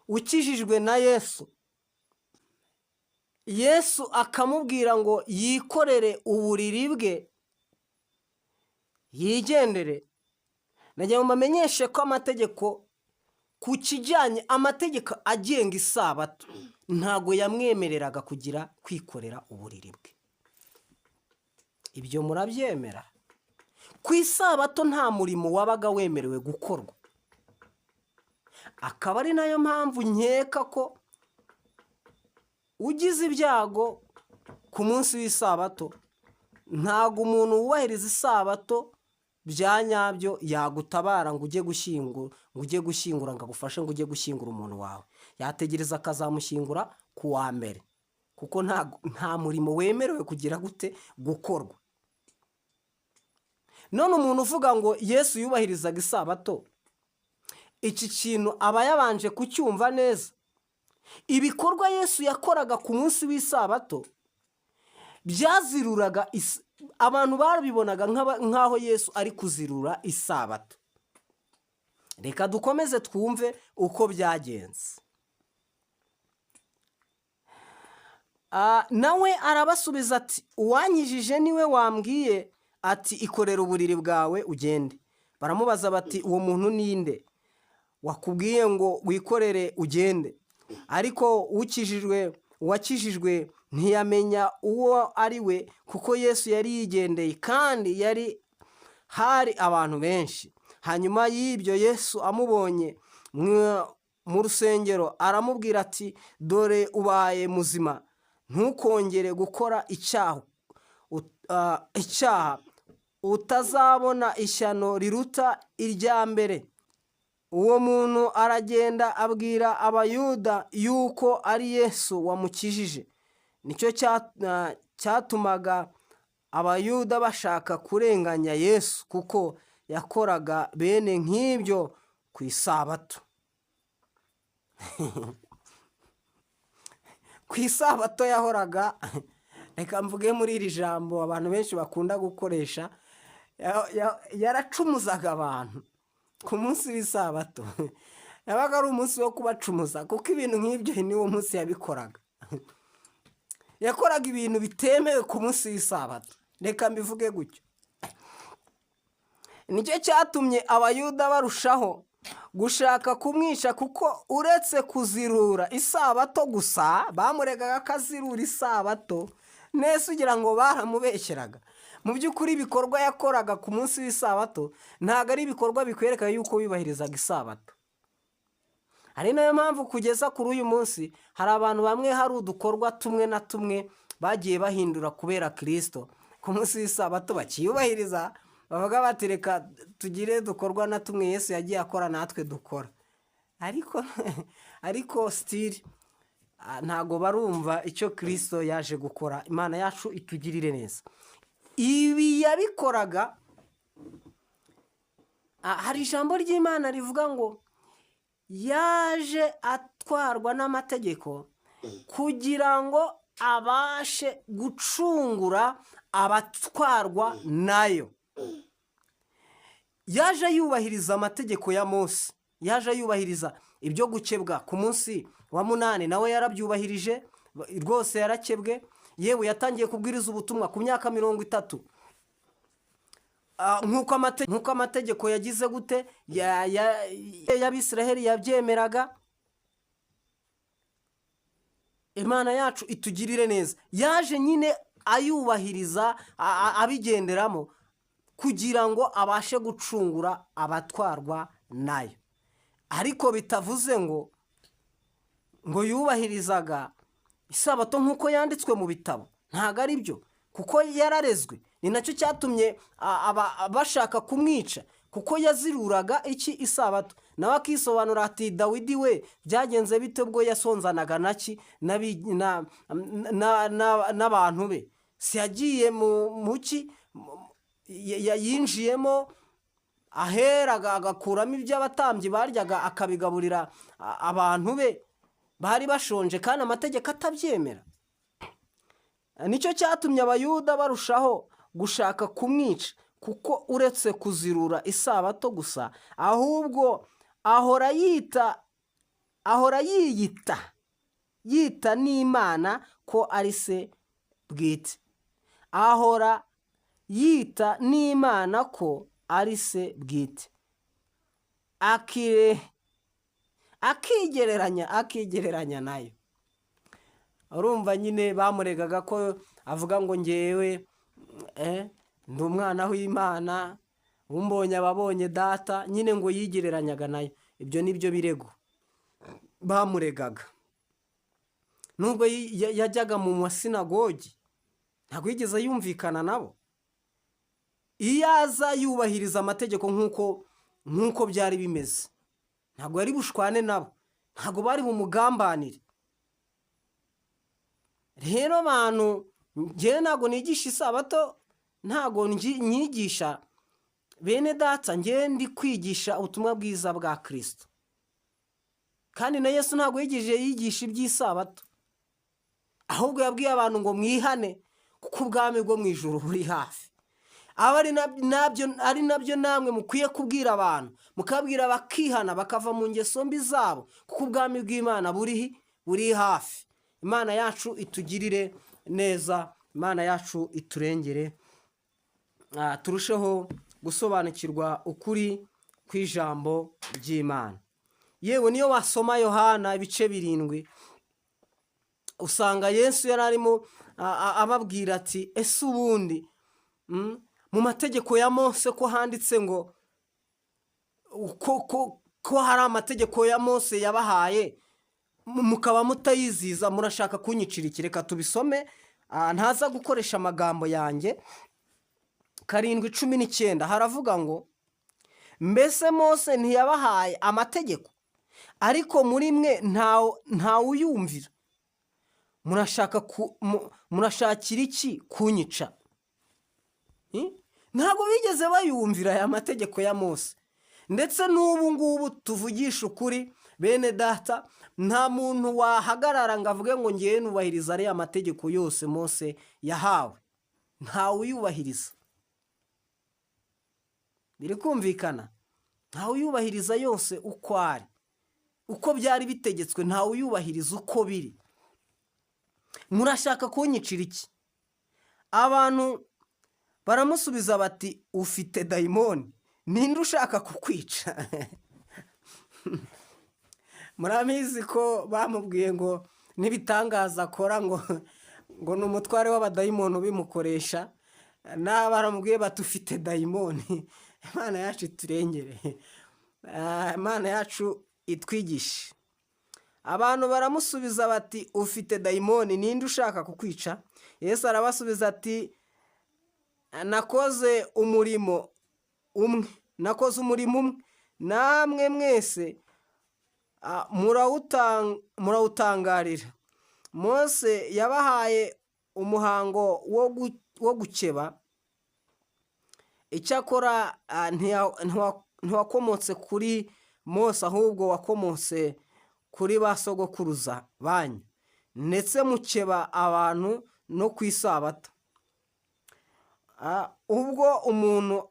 ukijijwe na Yesu, Yesu akamubwira ngo yikorere uburiri bwe yigendere. Nagira ngo mbamenyeshe ko amategeko ku kijyanye amategeko agenga isabato ntago yamwemereraga kugira kwikorera uburiri bwe. Ibyo murabyemera? Ku isabato nta murimo wabaga wemerewe gukorwa. Akaba ari nayo mpamvu nkeka ko ugize ibyago ku munsi w'isabato, ntago umuntu wubahiriza isabato bya nyabyo yagutabara ngo ujye gushyingura ngo agufashe ngo ujye gushyingura umuntu wawe. Yategereza akazamushyingura ku wa mbere, kuko nta murimo wemerewe kugira gute gukorwa. None umuntu uvuga ngo Yesu yubahirizaga isabato, iki kintu aba yabanje kucyumva neza. Ibikorwa Yesu yakoraga ku munsi w'isabato byaziruraga abantu barabibonaga nk'aho Yesu ari kuzirura isabato. Reka dukomeze twumve uko byagenze. Nawe arabasubiza ati, uwanyijije niwe wambwiye ati, ikorera uburiri bwawe ugende. Baramubaza bati, uwo muntu ninde wakubwiye ngo wikorere ugende? Ariko uwakijijwe ntiyamenya uwo ari we, kuko Yesu yari yigendeye kandi hari abantu benshi. Hanyuma y'ibyo Yesu amubonye mu rusengero aramubwira ati, dore ubaye muzima, ntukongere gukora icyaha utazabona ishyano riruta irya mbere. Uwo muntu aragenda abwira abayuda yuko ari Yesu wamukijije. Nicyo cyatumaga abayuda bashaka kurenganya Yesu, kuko yakoraga bene nk'ibyo ku isabato. Ku isabato yahoraga, reka mvuge muri iri jambo abantu benshi bakunda gukoresha, yaracumuzaga abantu ku munsi w'isabato. Yabaga ari umunsi wo kubacumuza, kuko ibintu nk'ibyo niwo munsi yabikoraga. Yakoraga ibintu bitemewe ku munsi w'isabato, reka mbivuge gutyo. Nicyo cyatumye abayuda barushaho gushaka kumwica, kuko uretse kuzirura isabato gusa, bamuregaga ko azirura isabato, nese ugira ngo baramubeshyeraga. Mu by'ukuri ibikorwa yakoraga ku munsi w'isabato ntabwo ari ibikorwa bikwereka yuko wibahirizaga isabato. Ari nayo mpamvu kugeza kuri uyu munsi hari abantu bamwe, hari udukorwa tumwe na tumwe bagiye bahindura kubera Kristo, ku munsi w'isabato bakiyubahiriza, bavuga bati reka tugire dukorwa na tumwe Yesu yagiye akora natwe dukora. Ariko still ntago barumva icyo Kristo yaje gukora. Imana yacu itugirire neza. Ibi yabikoraga, hari ijambo ry'Imana rivuga ngo yaje atwarwa n'amategeko kugira ngo abashe gucungura abatwarwa nayo. Yaje yubahiriza amategeko ya Mose, yaje yubahiriza ibyo gukebwa ku munsi wa 8, nawe yarabyubahirije rwose, yarakebwe. Yewe yatangiye kubwiriza ubutumwa ku myaka 30, nk'uko amategeko yagize gute y'Abisiraheli yabyemeraga. Imana yacu itugirire neza. Yaje nyine ayubahiriza, abigenderamo kugira ngo abashe gucungura abatwarwa nayo. Ariko bitavuze ngo yubahirizaga isabato nk'uko yanditswe mu bitabo. Ntabwo ari byo, kuko yararezwe. Ni nacyo cyatumye bashaka kumwica, kuko yaziruraga isabato. Nawe akisobanura ati Dawidi we byagenze bite ubwo yasonzanaga n'abantu be? Si yagiye mu ki yinjiyemo aheraga agakuramo ibyo abatambyi baryaga akabigaburira abantu be bari bashonje, kandi amategeko atabyemera. Nicyo cyatumye abayuda barushaho gushaka kumwica, kuko uretse kuzirura isabato gusa, ahubwo ahora yita n'Imana ko ari se bwite. Ahora yita n'Imana ko ari se bwite, akigereranya nayo. Urumva nyine bamuregaga ko avuga ngo ngewe ndi umwana w'Imana, umbonye ababonye data, nyine ngo yigereranyaga nayo. Ibyo nibyo birego bamuregaga. Nubwo yajyaga mu masinagogi ntabwo yigeze yumvikana nabo. Iyo aza yubahiriza amategeko nk'uko byari bimeze, ntabwo yari bushwane nabo, ntabwo bari bumugambanire. Rero abantu, njyewe ntabwo nigisha isabato, ntabwo nyigisha bene data, njyewe ndi kwigisha ubutumwa bwiza bwa Kristo. Kandi na Yesu ntabwo yigisha iby'isabato, ahubwo yabwiye abantu ngo mwihane, kuko ubwami bwo mu ijuru buri hafi. Ari nabyo namwe mukwiye kubwira abantu, mukabwira bakihana, bakava mu ngeso mbi zabo, kuko ubwami bw'Imana buri hafi. Imana yacu itugirire neza, Imana yacu iturengere, turusheho gusobanukirwa ukuri kw'ijambo ry'Imana. Yewe niyo wasoma Yohana ibice 7, usanga Yesu yari arimo ababwira ati ese ubundi mu mategeko ya Mose ko handitse ngo ko hari amategeko ya Mose yabahaye, mukaba mutayiziza, murashaka kunyicira iki? Reka tubisome, ntaza gukoresha amagambo yanjye. 7:19 haravuga ngo mbese Mose ntiyabahaye amategeko, ariko muri mwe ntawuyumvira. Murashakira iki kunyica? ntabwo bigeze bayumvira aya mategeko ya Mose. Ndetse n'ubu ngubu tuvugisha ukuri bene data, nta muntu wahagarara ngo avuge ngo ngiye nubahiriza ariya mategeko yose Mose yahawe. Ntawe uyubahiriza. Biri kumvikana? Ntawe uyubahiriza yose uko ari, uko byari bitegetswe. Ntawe uyubahiriza uko biri. Murashaka kunyicira iki? Abantu baramusubiza bati ufite dayimoni, ninde ushaka kukwica? Muramizi ko bamubwiye ngo n'ibitangaza akora ngo ni umutware w'abadayimoni ubimukoresha. Baramubwiye bati ufite dayimoni. Imana yacu iturengere, Imana yacu itwigishe. Abantu baramusubiza bati ufite dayimoni, ninde ushaka kukwica? Yesu arabasubiza ati nakoze umurimo umwe, namwe mwese murawutangarira. Mose yabahaye umuhango wo gukeba, icyakora ntiwakomotse kuri Mose, ahubwo wakomotse kuri ba sogokuruza banyu, ndetse mukeba abantu no ku isabato. Ubwo umuntu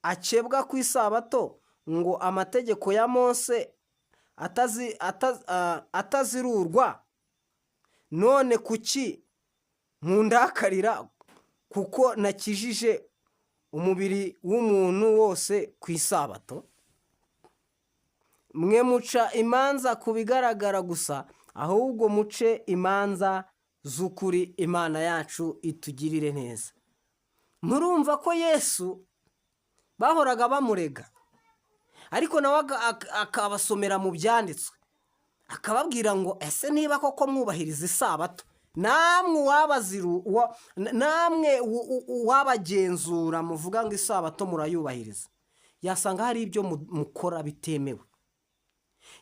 akebwa ku isabato ngo amategeko ya Mose atazirurwa, none kuki mundakarira kuko nakijije umubiri w'umuntu wose ku isabato? Mwe muca imanza ku bigaragara gusa, ahubwo muce imanza z'ukuri. Imana yacu itugirire neza. Murumva ko Yesu bahoraga bamurega, ariko nawe akabasomera mu byanditswe, akababwira ngo ese niba koko mwubahiriza isabato, namwe wabagenzura muvuga ngo isabato murayubahiriza, yasanga hari ibyo mukora bitemewe.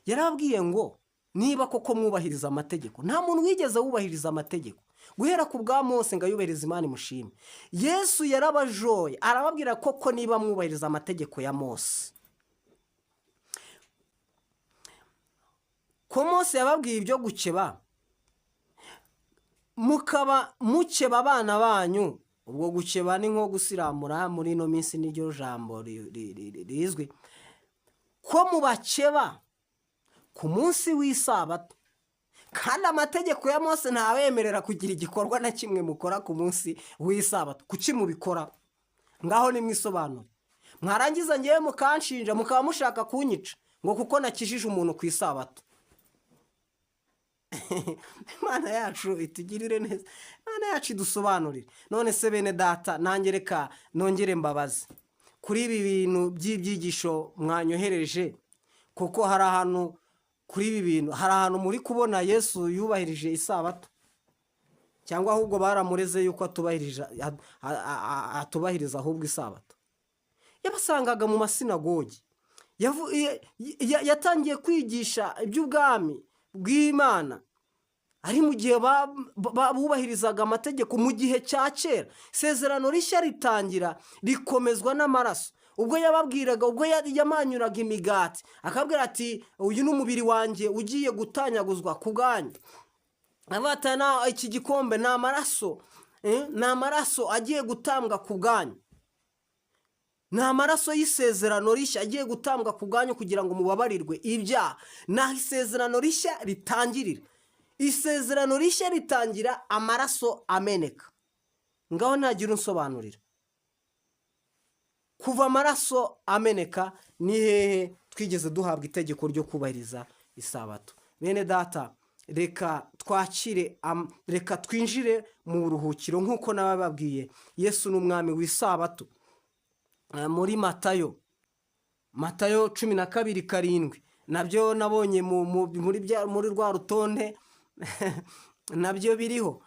Yarababwiye ngo niba koko mwubahiriza amategeko, nta muntu wigeze wubahiriza amategeko guhera ku bwa Mose ngo ayubahirize, Imana imushime. Yesu yarabajoye arababwira koko niba mwubahiriza amategeko ya Mose. Ko Mose yababwiye ibyo gukeba, mukaba mukeba abana banyu. Ubwo gukeba ni nko gusiramura, muri ino minsi niryo jambo rizwi. Ko mubakeba ku munsi w'isabato, kandi amategeko ya Mose ntabemerera kugira igikorwa na kimwe mukora ku munsi w'isabato. Kuki mubikora? Ngaho nimwisobanure. Mwarangiza ngewe mukanshinja, mukaba mushaka kunyica ngo kuko nakijije umuntu ku isabato. Imana yacu itugirire neza, Imana yacu idusobanurire. None se bene data, nanjye reka nongere mbabaze kuri ibi bintu by'ibyigisho mwanyohereje, kuko hari ahantu kuri ibi bintu, hari ahantu muri kubona Yesu yubahirije isabato, cyangwa ahubwo baramureze yuko atubahiriza ahubwo isabato. Yabasangaga mu masinagogi, yatangiye kwigisha iby'ubwami bw'Imana ari mu gihe bubahirizaga amategeko. Mu gihe cya kera isezerano rishya ritangira rikomezwa n'amaraso. Ubwo yababwiraga, ubwo yamanyuraga imigati akabwira ati uyu ni umubiri wanjye ugiye gutanyaguzwa ku bwanyu, abatana iki gikombe ni amaraso, ni amaraso agiye gutambwa ku bwanyu, ni amaraso y'isezerano rishya agiye gutambwa ku bwanyu kugira ngo mubabarirwe ibyaha. Naho isezerano rishya ritangirira. Isezerano rishya ritangira amaraso ameneka. Ngaho nagira unsobanurira, kuva amaraso ameneka ni hehe twigeze duhabwa itegeko ryo kubahiriza isabato? Bene data, reka twinjire mu buruhukiro nk'uko nabababwiye. Yesu ni umwami w'isabato. Muri Matayo 12:7 nabyo nabonye muri rwa rutonde nabyo biriho.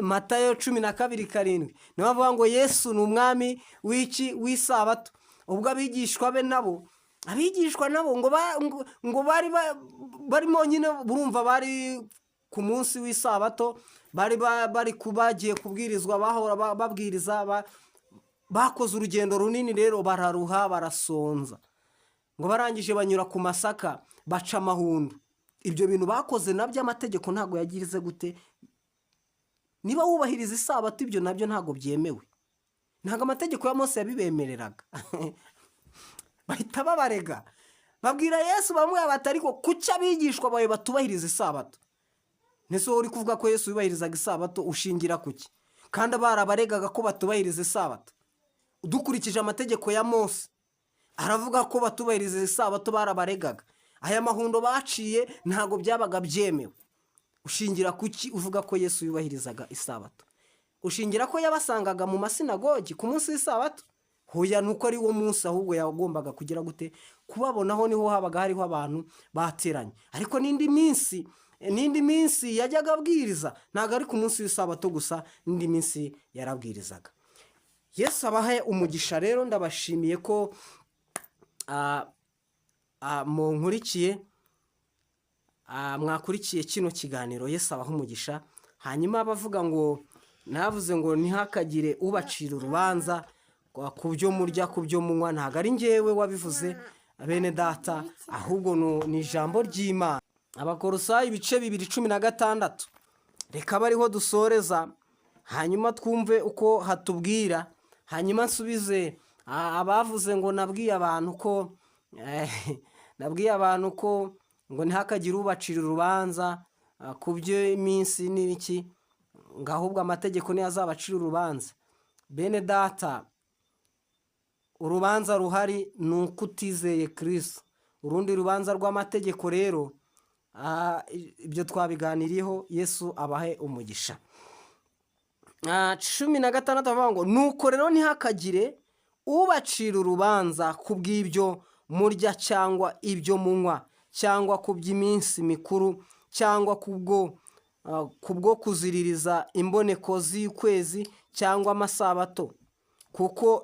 Matayo 12:7 niho bavuga ngo Yesu ni umwami w'isabato. Ubwo abigishwa nabo ngo barimo nyine, burumva bari ku munsi w'isabato, bari kubagiye kubwirizwa, bahora babwiriza bakoze urugendo runini rero bararuha barasonza, ngo barangije banyura ku masaka baca amahundo. Ibyo bintu bakoze nabyo amategeko ntabwo yagirize gute, niba wubahiriza isabato ibyo nabyo ntabwo byemewe, ntabwo amategeko ya Mose yabibemereraga. Bahita babarega babwira Yesu bamwe bati ariko kuki abigishwa bawe batubahiriza isabato? Nese wowe uri kuvuga ko Yesu yubahirizaga isabato ushingira kuki? Kandi barabaregaga ko batubahiriza isabato. Dukurikije amategeko ya Mose aravuga ko batubahiriza isabato, barabaregaga. Aya mahundo baciye ntabwo byabaga byemewe. Ushingira kuki uvuga ko Yesu yubahirizaga isabato? Ushingira ko yabasangaga mu masinagogi ku munsi w'isabato? Hoya nuko ari wo munsi ahubwo yagombaga kugira gute kubabonaho, niho habaga hariho abantu bateranye. Ariko n'indi minsi yajyaga abwiriza, ntabwo ari ku munsi w'isabato gusa, n'indi minsi yarabwirizaga. Yesu abahe umugisha rero, ndabashimiye ko mwakurikiye kino kiganiro. Yesu abahe umugisha. Hanyuma bavuga ngo navuze ngo ntihakagire ubacira urubanza ku byo murya ku byo munywa, ntabwo ari njyewe wabivuze bene data, ahubwo ni ijambo ry'Imana. Abakolosayi ibice 2:16, reka bariho dusoreza, hanyuma twumve uko hatubwira, hanyuma nsubize abavuze ngo nabwiye abantu ko ngo ntihakagire ubacira urubanza ku by'iminsi n'ibiki, ngo ahubwo amategeko niyo azabacira urubanza. Bene data, urubanza ruhari ni uko utizeye Kristo. Urundi rubanza rw'amategeko rero, ibyo twabiganiriyeho. Yesu abahe umugisha. 16 bavuga ngo nuko rero ntihakagire ubacira urubanza ku bw'ibyo murya cyangwa ibyo munywa, cyangwa ku by'iminsi mikuru, cyangwa kubwo kuziririza imboneko z'ukwezi cyangwa amasabato, kuko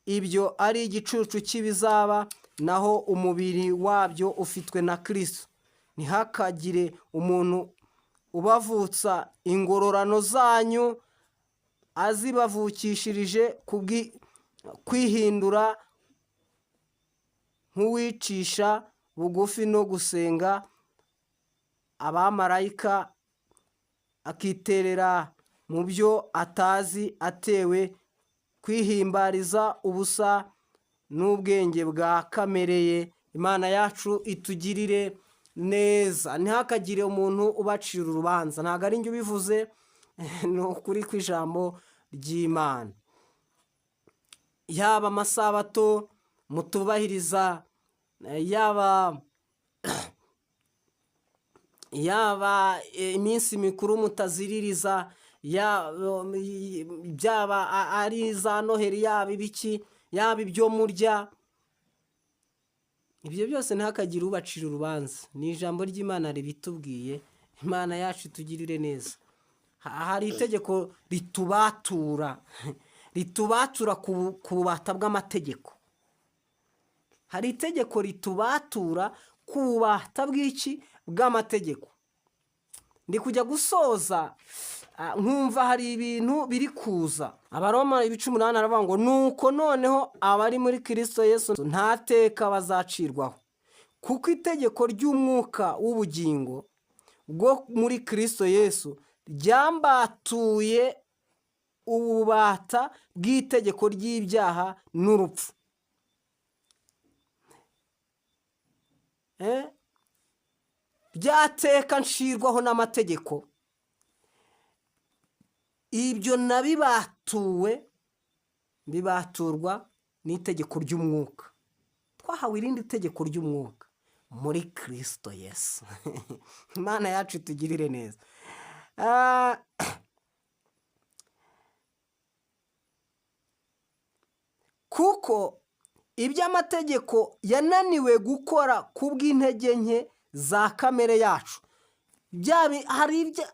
ibyo ari igicucu cy'ibizaba, naho umubiri wabyo ufitwe na Kristo. Ntihakagire umuntu ubavutsa ingororano zanyu azibavukishirije kwihindura nk'uwicisha bugufi no gusenga abamarayika, akiterera mu byo atazi, atewe kwihimbariza ubusa n'ubwenge bwa kamere ye. Imana yacu itugirire neza. Ntihakagire umuntu ubacira urubanza, ntabwo ari njye ubivuze, ni ukuri kw'ijambo ry'Imana. Yaba amasabato mutubahiriza, yaba iminsi mikuru mutaziririza, byaba ari za Noheri, yaba ibiki, yaba ibyo murya, ibyo byose ntihakagire ubacira urubanza. Ni ijambo ry'Imana ribitubwiye. Imana yacu itugirire neza. Hari itegeko ritubatura ku bubata bw'amategeko. Hari itegeko ritubatura ku bubata bw'iki bw'amategeko. Ndi kujya gusoza, nkumva hari ibintu biri kuza. Abaroma 18 aravuga ngo nuko noneho abari muri Kristo Yesu nta teka bazacirwaho, kuko itegeko ry'umwuka w'ubugingo bwo muri Kristo Yesu ryambatuye ububata bw'itegeko ry'ibyaha n'urupfu. Byateka nshirwaho n'amategeko, ibyo bibaturwa n'itegeko ry'umwuka. Twahawe irindi tegeko ry'umwuka muri Kristo Yesu. Imana yacu itugirire neza. Kuko iby'amategeko yananiwe gukora ku bw'intege nke za kamere yacu.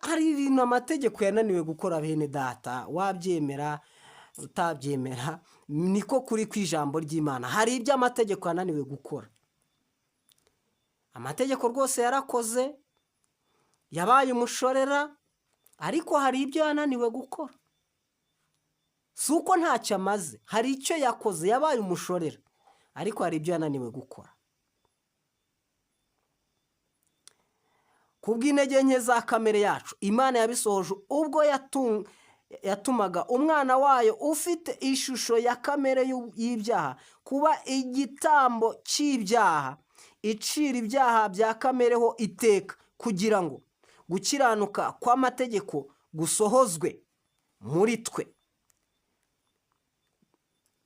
Hari ibintu amategeko yananiwe gukora, bene data, wabyemera utabyemera, niko kuri kw'ijambo ry'Imana. Hari ibyo amategeko yananiwe gukora. Amategeko rwose yarakoze, yabaye umushorera, ariko hari ibyo yananiwe gukora. si uko ntacyo amaze, hari icyo yakoze, yabaye umushorera, ariko hari ibyo yananiwe gukora. Ku bw'intege nke za kamere yacu, Imana yabisohoje ubwo yatumaga umwana wayo ufite ishusho ya kamere y'ibyaha kuba igitambo cy'ibyaha, icira ibyaha bya kamere ho iteka, kugira ngo gukiranuka kw'amategeko gusohozwe muri twe.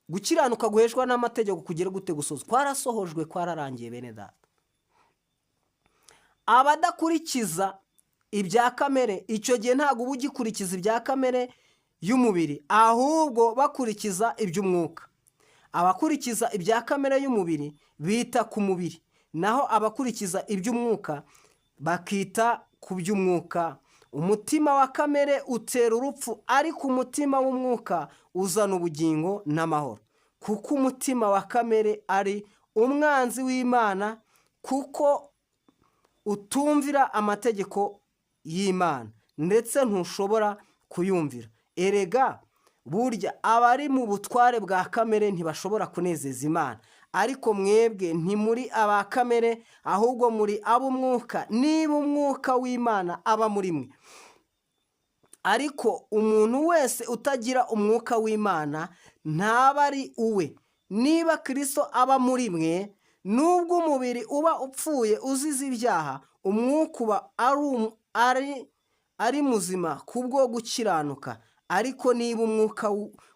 Gukiranuka guheshwa n'amategeko kugira gute gusohozwa? Kwarasohojwe, kwararangiye bene data. Abadakurikiza ibya kamere, icyo gihe ntabwo uba ugikurikiza ibya kamere y'umubiri, ahubwo bakurikiza iby'umwuka. Abakurikiza ibya kamere y'umubiri bita ku mubiri, naho abakurikiza iby'umwuka bakita ku by'umwuka. Umutima wa kamere utera urupfu, ariko umutima w'umwuka uzana ubugingo n'amahoro. Kuko umutima wa kamere ari umwanzi w'Imana, kuko utumvira amategeko y'Imana, ndetse ntushobora kuyumvira. Erega burya abari mu butware bwa kamere ntibashobora kunezeza Imana. Ariko mwebwe ntimuri aba kamere, ahubwo muri ab'umwuka, niba umwuka w'Imana aba muri mwe. Ariko umuntu wese utagira umwuka w'Imana ntaba ari uwe. Niba Kristo aba muri mwe, nubwo umubiri uba upfuye uzize ibyaha, umwuka uba ari muzima kubwo gukiranuka. Ariko niba umwuka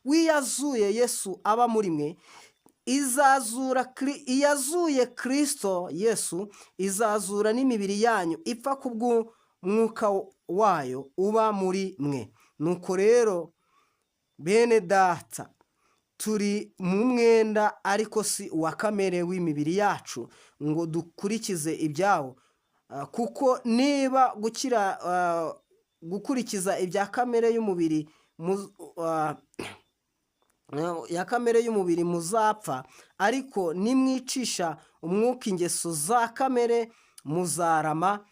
w'iyazuye Yesu aba muri mwe, iyazuye Kristo Yesu izazura n'imibiri yanyu ipfa kubw'umwuka wayo uba muri mwe. Nuko rero bene data, turi mu mwenda, ariko si uwa kamere w'imibiri yacu ngo dukurikize ibyawo. Kuko niba gukurikiza ibya kamere y'umubiri muzapfa, ariko nimwicisha umwuka ingeso za kamere muzarama.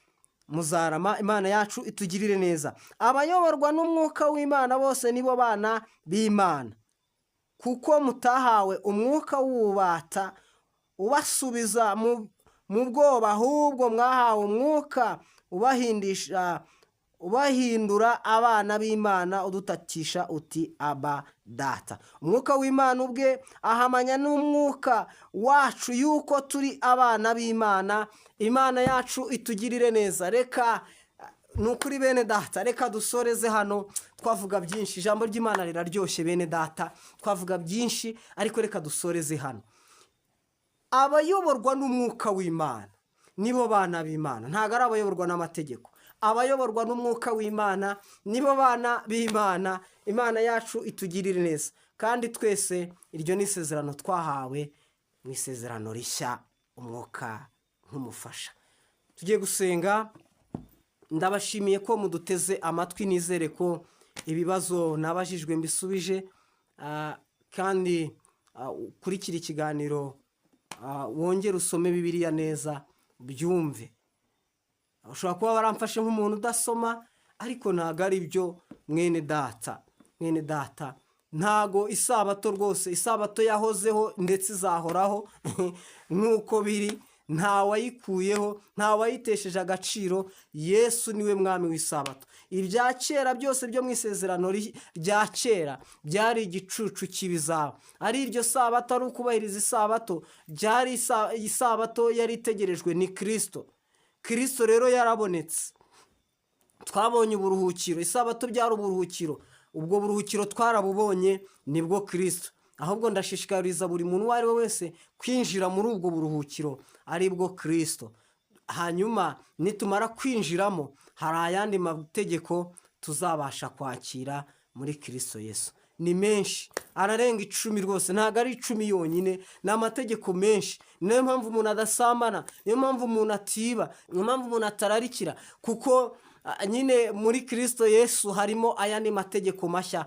Imana yacu itugirire neza. Abayoborwa n'umwuka w'Imana bose nibo bana b'Imana, kuko mutahawe umwuka w'ububata ubasubiza mu bwoba, ahubwo mwahawe umwuka ubahindura abana b'Imana, udutatisha uti Aba Data. Umwuka w'Imana ubwe ahamanya n'umwuka wacu yuko turi abana b'Imana. Imana yacu itugirire neza. Reka nukuri bene data, reka dusoreze hano. Twavuga byinshi, ijambo ry'Imana riraryoshye bene data, twavuga byinshi, ariko reka dusoreze hano. Abayoborwa n'umwuka w'Imana nibo bana b'Imana, ntabwo ari abayoborwa n'amategeko. Abayoborwa n'umwuka w'Imana nibo bana b'Imana. Imana yacu itugirire neza. Kandi twese iryo ni isezerano twahawe mu isezerano rishya, umwuka nk'umufasha. Tugiye gusenga. Ndabashimiye ko muduteze amatwi, nizere ko ibibazo nabajijwe mbisubije, kandi ukurikira ikiganiro, wongere usome Bibiliya neza, byumve. Ushobora kuba baramfashe nk'umuntu udasoma, ariko ntabwo ari byo mwene data. Ntago isabato rwose, isabato yahozeho ndetse izahoraho nk'uko biri. Ntawayikuyeho, ntawayitesheje agaciro. Yesu niwe mwami w'isabato. Ibya kera byose byo mu isezerano rya kera byari igicucu cy'ibizaba. Ari iryo sabato, ari ukubahiriza isabato, byari isabato yari itegerejwe ni Kristo. Kristo rero yarabonetse, twabonye uburuhukiro. Isabato byari uburuhukiro, ubwo buruhukiro twarabubonye, nibwo Kristo. Ahubwo ndashishikariza buri muntu uwo ari we wese kwinjira muri ubwo buruhukiro, ari bwo Kristo. Hanyuma nitumara kwinjiramo, hari ayandi mategeko tuzabasha kwakira muri Kristo Yesu. Ni menshi, ararenga 10 rwose, ntabwo ari 10 yonyine, ni amategeko menshi. Niyo mpamvu umuntu adasambana, niyo mpamvu umuntu atiba, niyo mpamvu umuntu atararikira, kuko nyine muri Kristo Yesu harimo ayandi mategeko mashya,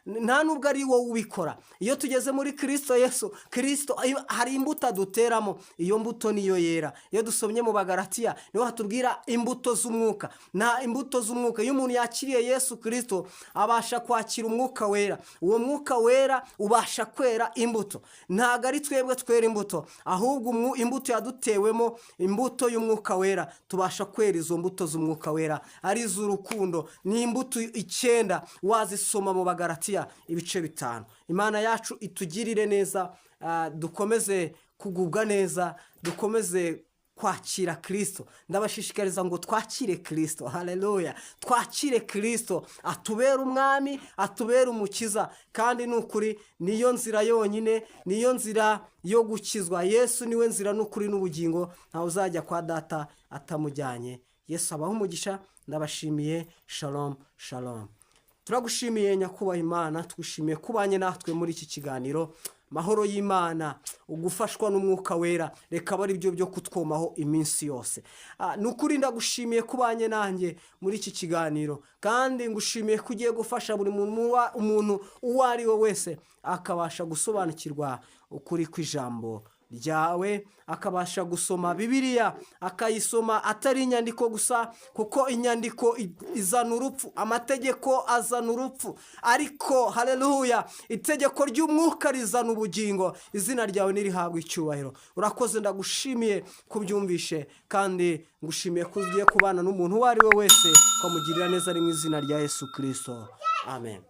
nta nubwo ari wowe ubikora. Iyo tugeze muri Kristo Yesu, Kristo hari imbuto duteramo, iyo mbuto niyo yera. Iyo dusomye mu Bagalatiya niho hatubwira imbuto z'umwuka. Na imbuto z'umwuka, iyo umuntu yakiriye Yesu Kristo abasha kwakira umwuka wera. Uwo mwuka wera ubasha kwera imbuto. Ntago ari twebwe twera imbuto, ahubwo imbuto yadutewemo, imbuto y'umwuka wera, tubasha kwera izo mbuto z'umwuka wera, ari iz'urukundo. Ni imbuto 9 wazisoma mu Bagalatiya ibice 5. Imana yacu itugirire neza, dukomeze kugubwa neza, dukomeze kwakira Kristo. Ndabashishikariza ngo twakire Kristo. Haleluya. Twakire Kristo, atubera umwami, atubera umukiza, kandi n'ukuri niyo nzira yonyine, niyo nzira yo gukizwa. Yesu niwe nzira n'ukuri n'ubugingo, ntawe uzajya kwa data atamujyanye. Yesu abaho umugisha. Ndabashimiye. Shalom shalom. Turagushimiye nyakubahwa Imana, twishimiye kubanye natwe muri iki kiganiro. Mahoro y'Imana, ugufashwa n'umwuka wera, reka bari byo kutwomaho iminsi yose. Nukuri ndagushimiye kubanye nanjye muri iki kiganiro, kandi ngushimiye kugiye gufasha buri umuntu uwo ari we wese akabasha gusobanukirwa ukuri kw'ijambo ryawe, akabasha gusoma Bibiliya, akayisoma atari inyandiko gusa, kuko inyandiko izana urupfu, amategeko azana urupfu, ariko haleluya, itegeko ry'umwuka rizana ubugingo. Izina ryawe nirihabwe icyubahiro. Urakoze, ndagushimiye kubyumvishe, kandi ngushimiye kugiye kubana n'umuntu uwo ari we wese, ukamugirira neza, ari mu izina rya Yesu Kristo. Amen.